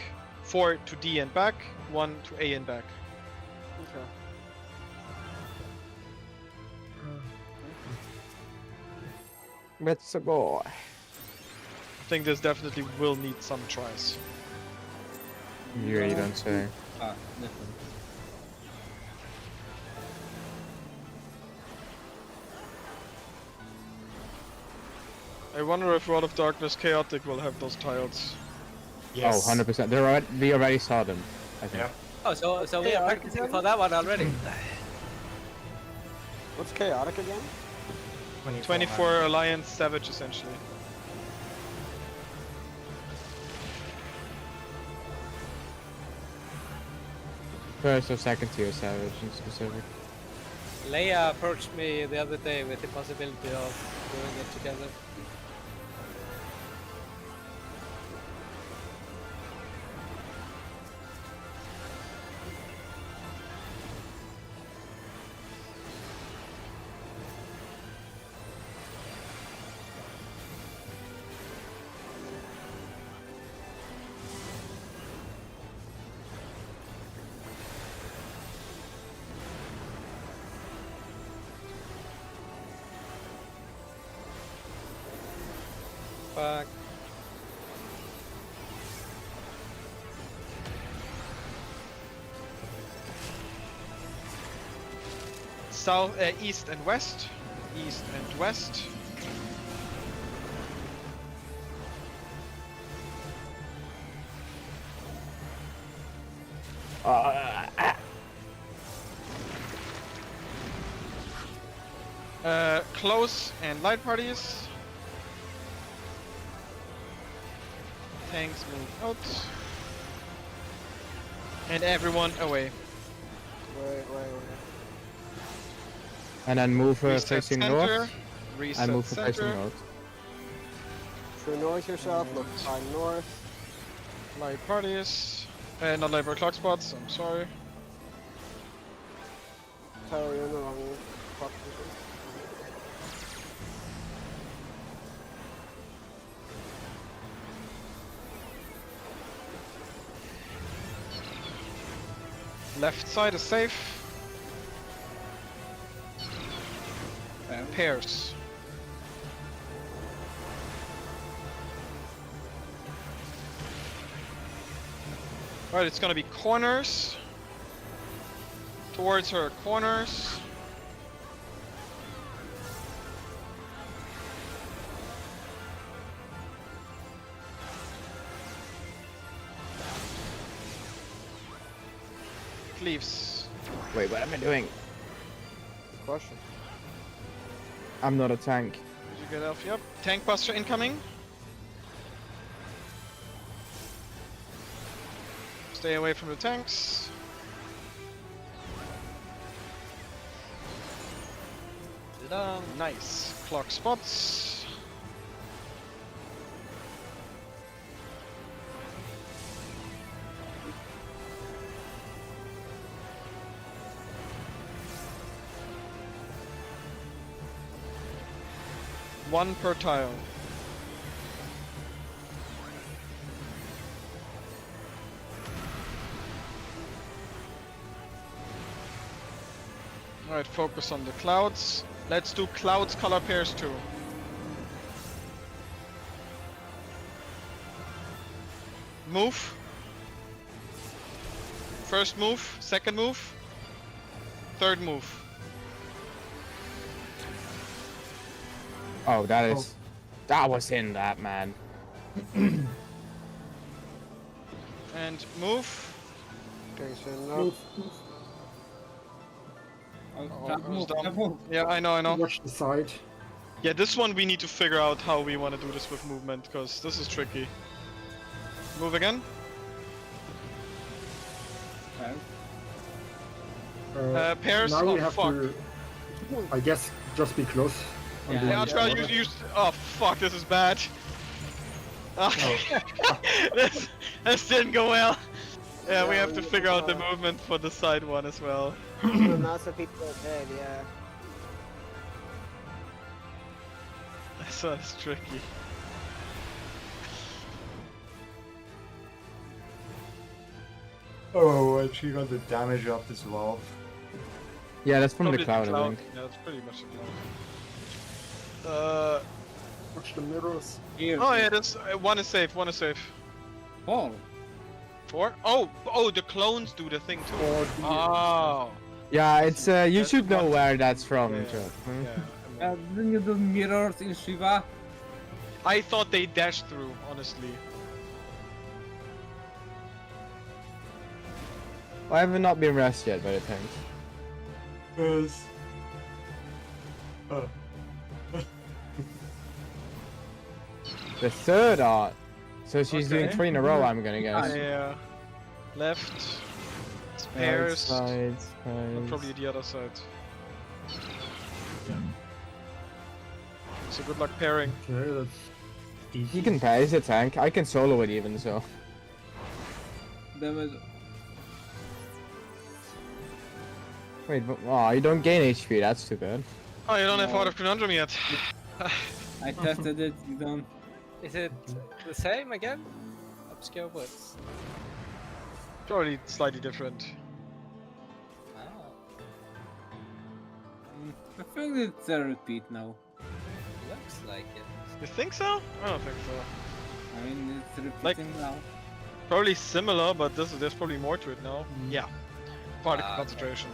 4 to D and back, 1 to A and back. Okay. Let's go. I think this definitely will need some tries. You really don't say. Ah, different. I wonder if Rod of Darkness Chaotic will have those tiles. Yes. Oh, 100%. We already saw them, I think. Yeah. Oh, so we are practicing for that one already. What's chaotic again? 24 Alliance Savage essentially. First or second tier Savage in specific. Leia approached me the other day with the possibility of doing it together. Fuck. South, east and west. East and west. Close and light parties. Tanks move out. And everyone away. Wait. And then move her Reset facing center. north. Reset And move her facing center. north. True north yourself, look high north. Light parties. Not light clock spots, I'm sorry. Tyler, you're in the wrong clock position. Left side is safe. Pairs. Alright, it's gonna be corners. Towards her corners. Cleaves. Wait, what am I doing? Good question. I'm not a tank. Did you get Elf? Yep. Tank buster incoming. Stay away from the tanks. Nice. Clock spots. One per tile. Alright, focus on the clouds. Let's do clouds color pairs too. Move. First move, second move, third move. Oh, that is That was in that, man. And move. Okay, so now Move, Oh, Trap I was move, dumb. trap move. Yeah, I know. watch the side. Yeah, this one we need to figure out how we want to do this with movement, because this is tricky. Move again. Okay. Pairs. Now Oh we have fuck. to, I guess, just be close. on Yeah. the- Yeah, I'll try to use. Oh fuck, this is bad. Oh. this didn't go well. Yeah, we Yeah, have we to need figure to, out the movement for the side one as well. And that's what people are dead, yeah. This one's tricky. Oh, and she got the damage up as well. Yeah, that's from Probably the cloud, I cloud. think. Yeah, that's pretty much the cloud. Watch the mirrors. Here. Oh yeah, that's one is safe. One is safe. Four. 4? Oh, the clones do the thing too. Or the- Oh. Yeah, it's you That's should know one- where that's from, Yeah, Chuck. Hmm? Yeah. Didn't you do mirrors in Shiva? I thought they dashed through, honestly. I have not been rest yet by the tanks. Yes. Oh. The third art. So she's doing Okay. 3 in a row, I'm gonna guess. Yeah. Left. Right, Pairs. sides, And sides. probably the other side. Yeah. So good luck pairing. Okay, that's easy. You can pair, he's a tank. I can solo it even, so. There was. Wait, but, oh, you don't gain HP, that's too bad. Oh, you don't have No. Heart of Conundrum yet. I tested it. You don't. is it the same again? Obscure words. Probably slightly different. Ah, I feel it's a repeat now. looks like it. You think so? I don't think so. I mean, it's Like- repeating now. Probably similar, but there's probably more to it now. Yeah. Particle Ah, okay. concentration.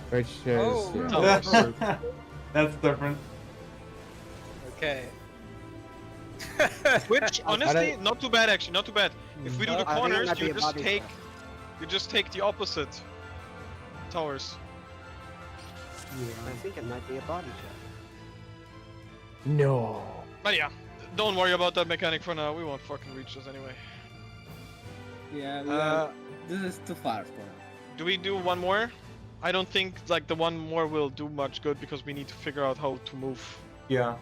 Which is, Oh, yeah. Oh. That's different. Okay. Which, honestly, not too bad actually, not too bad. If we do the I think it corners, might be you a just body take, trap. you just take the opposite towers. I think it might be a body check. No. But yeah, don't worry about that mechanic for now. We won't fucking reach this anyway. Yeah, this is too far for us. Do we do one more? I don't think like the one more will do much good because we need to figure out how to move. Yeah.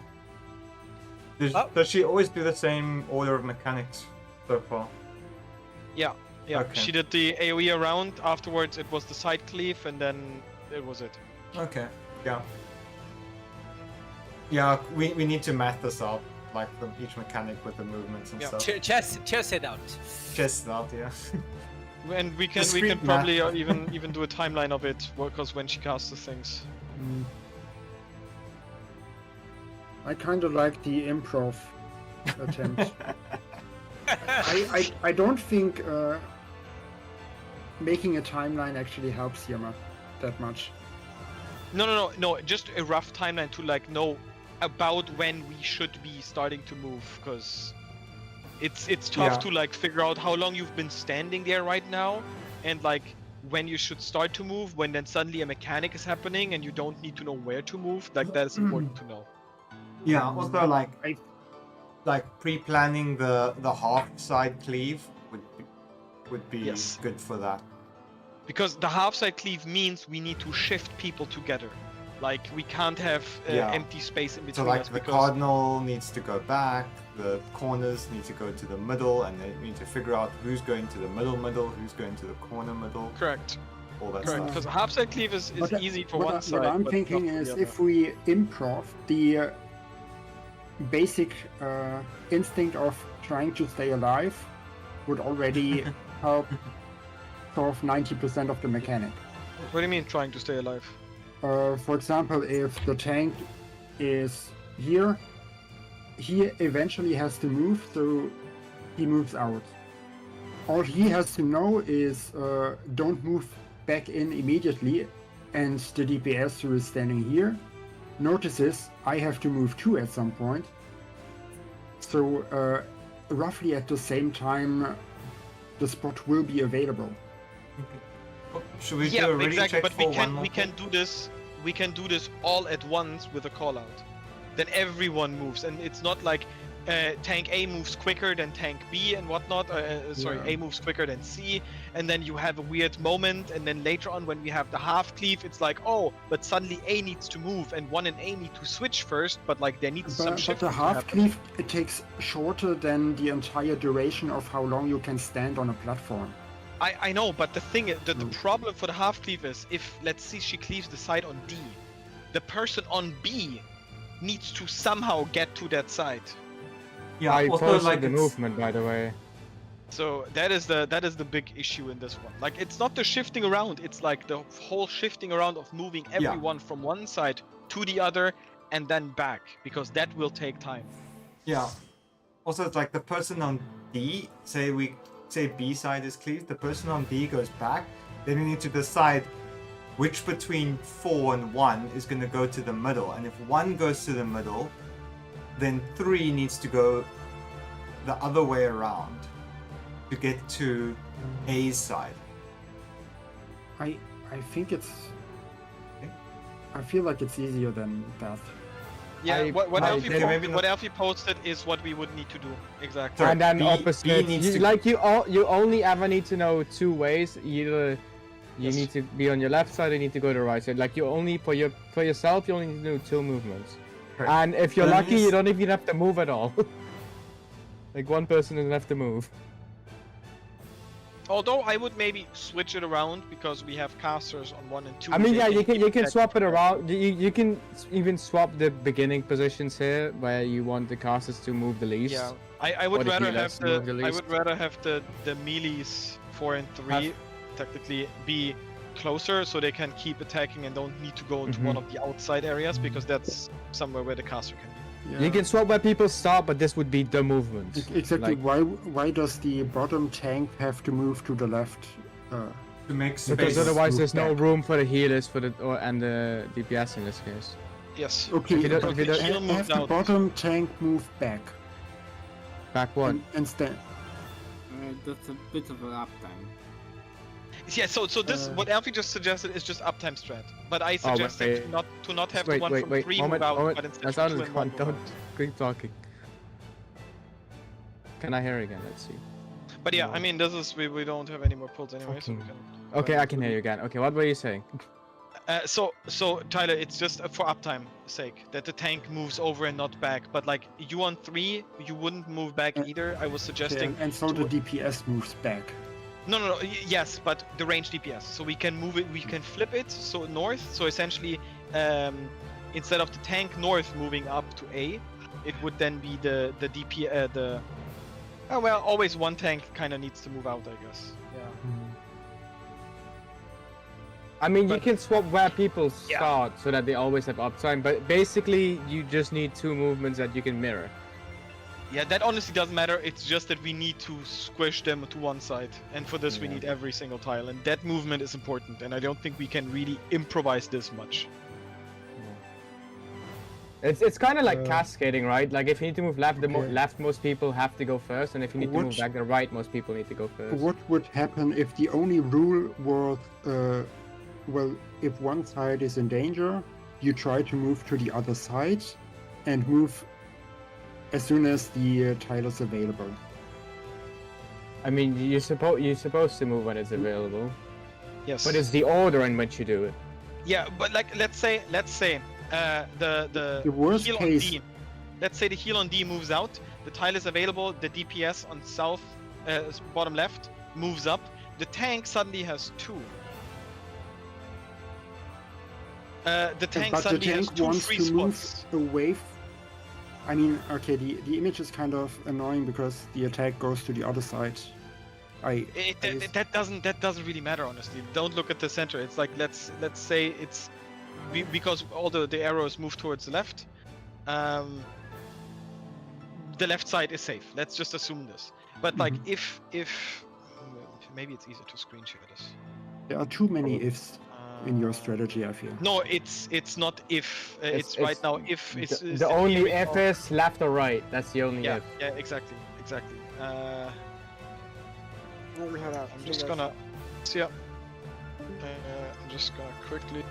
Oh. Does she always do the same order of mechanics so far? Yeah, Okay. she did the AoE around. Afterwards, it was the side cleave, and then it was it. Okay. Yeah. Yeah, we need to math this out, like each mechanic with the movements and Yeah. stuff. Chess it out. Chest it out, yeah. And we can Discrete probably math. even do a timeline of it because when she casts the things. Mm. I kind of like the improv attempt. I don't think making a timeline actually helps here that much. No. Just a rough timeline to like know about when we should be starting to move, because it's tough Yeah. to like figure out how long you've been standing there right now, and like when you should start to move. When then suddenly a mechanic is happening and you don't need to know where to move. Like that is important to know. Yeah, also like pre-planning the half side cleave would be Yes. good for that. Because the half side cleave means we need to shift people together. Like we can't have Yeah. empty space in So between like us the because cardinal needs to go back, the corners need to go to the middle, and they need to figure out who's going to the middle, who's going to the corner middle, correct. all that Correct, stuff. because half side cleave is What- easy for what one I- side. What I'm but thinking not for is the if other. we improv the basic instinct of trying to stay alive would already help solve 90% of the mechanic. What do you mean trying to stay alive? For example, if the tank is here, he eventually has to move, so he moves out. All he has to know is don't move back in immediately, and the DPS who is standing here notices I have to move too at some point, So roughly at the same time, the spot will be available. Oh, should we Yeah, do a ready exactly. check But for we one more can pull? do this. We can do this all at once with a call out. Then everyone moves, and it's not like tank A moves quicker than tank B and whatnot. Sorry, Yeah. A moves quicker than C, and then you have a weird moment, and then later on when we have the half cleave, it's like, oh, but suddenly A needs to move, and 1 and A need to switch first, but like there needs some But shifting the to half happen. cleave, it takes shorter than the entire duration of how long you can stand on a platform. I know, but the thing is, the Mm. problem for the half cleave is if, let's see, she cleaves the side on D, the person on B needs to somehow get to that side. Yeah, I also posted like the it's movement, by the way. So that is the big issue in this one. Like it's not the shifting around, it's like the whole shifting around of moving everyone from one side to the other and then back, because that will take time. yeah. Also, it's like the person on D, say B side is cleaved, the person on D goes back, then you need to decide which between 4 and 1 is going to go to the middle. And if 1 goes to the middle, then 3 needs to go the other way around to get to A's side. I think it's. I feel like it's easier than that. Yeah, what I Alfie did- maybe not. what Alfie posted is what we would need to do. Exactly. Sorry, And then B opposite, needs you, to- like you only ever need to know two ways. Either you Yes. need to be on your left side, or you need to go to the right side. Like you only for yourself, you only need to do two movements. Correct. And if you're But lucky, this- you don't even have to move at all. Like one person doesn't have to move. Although I would maybe switch it around because we have casters on 1 and 2. I mean, they yeah, you keep can swap it attacking. around. You can even swap the beginning positions here, where you want the casters to move the least. Yeah, I would Or the rather healers have move the I least. would rather have the melees 4 and 3 Have- technically be closer, so they can keep attacking and don't need to go into one Mhm. of the outside areas, because that's somewhere where the caster can be. Yeah. You can swap where people start, but this would be the movement. Exactly. Like- Why does the bottom tank have to move to the left? To make space. Because otherwise, move there's no back. room for the healers and the DPS in this case. Yes. Okay, If you don't- but if you don't- Heal have moved the out. bottom tank move back Back one. and stand. That's a bit of an uptime. Yeah. So this Uh, what Alfie just suggested is just uptime strat, but I wait, suggested wait. to not have the Wait, one wait, from wait. 3 Moment, move out, moment. but instead That's from out 2 of and the 1 con- move Don't out. keep talking. Can I hear again? Let's see. But yeah, I mean, this is we don't have any more pulls anyway, so we Fucking- can. Okay, I can hear you again. Okay, what were you saying? So Tyler, it's just for uptime sake that the tank moves over and not back. But like you on 3, you wouldn't move back Uh, either. I was suggesting. And so the DPS moves back. No. Yes, but the range DPS. So we can move it. We can flip it. So north. So essentially, instead of the tank north moving up to A, it would then be the DP the. Oh well, always one tank kind of needs to move out, I guess. Yeah. I mean, you But- can swap where people Yeah. start so that they always have uptime, but basically, you just need two movements that you can mirror. Yeah, that honestly doesn't matter. It's just that we need to squish them to one side, and for this we Yeah. need every single tile, and that movement is important. And I don't think we can really improvise this much. It's kind of like Uh, cascading, right? Like if you need to move left, the okay. left most people have to go first, and if you need to move What- back the right, most people need to go first. What would happen if the only rule was, well, if one side is in danger, you try to move to the other side and move as soon as the tile is available. I mean, you're supposed to move when it's available, Yes. but it's the order in which you do it. Yeah, but like let's say The worst heal case- on D. Let's say the heal on D moves out. The tile is available. The DPS on south, bottom left, moves up. The tank suddenly has 2. The tank But the suddenly has tank 2 wants free to move spots. away. I mean, okay, the image is kind of annoying because the attack goes to the other side. That doesn't really matter, honestly. Don't look at the center. It's like let's say it's because all the arrows move towards the left. The left side is safe. Let's just assume this. But like if maybe it's easier to screen share this. There are too many ifs. in your strategy, I feel. No, it's not if. It's right now if. It's the only theory if of- is left or right. That's the only Yeah, if. yeah, exactly, exactly. We'll head out. I'm See you just guys. gonna. See ya. I'm just gonna quickly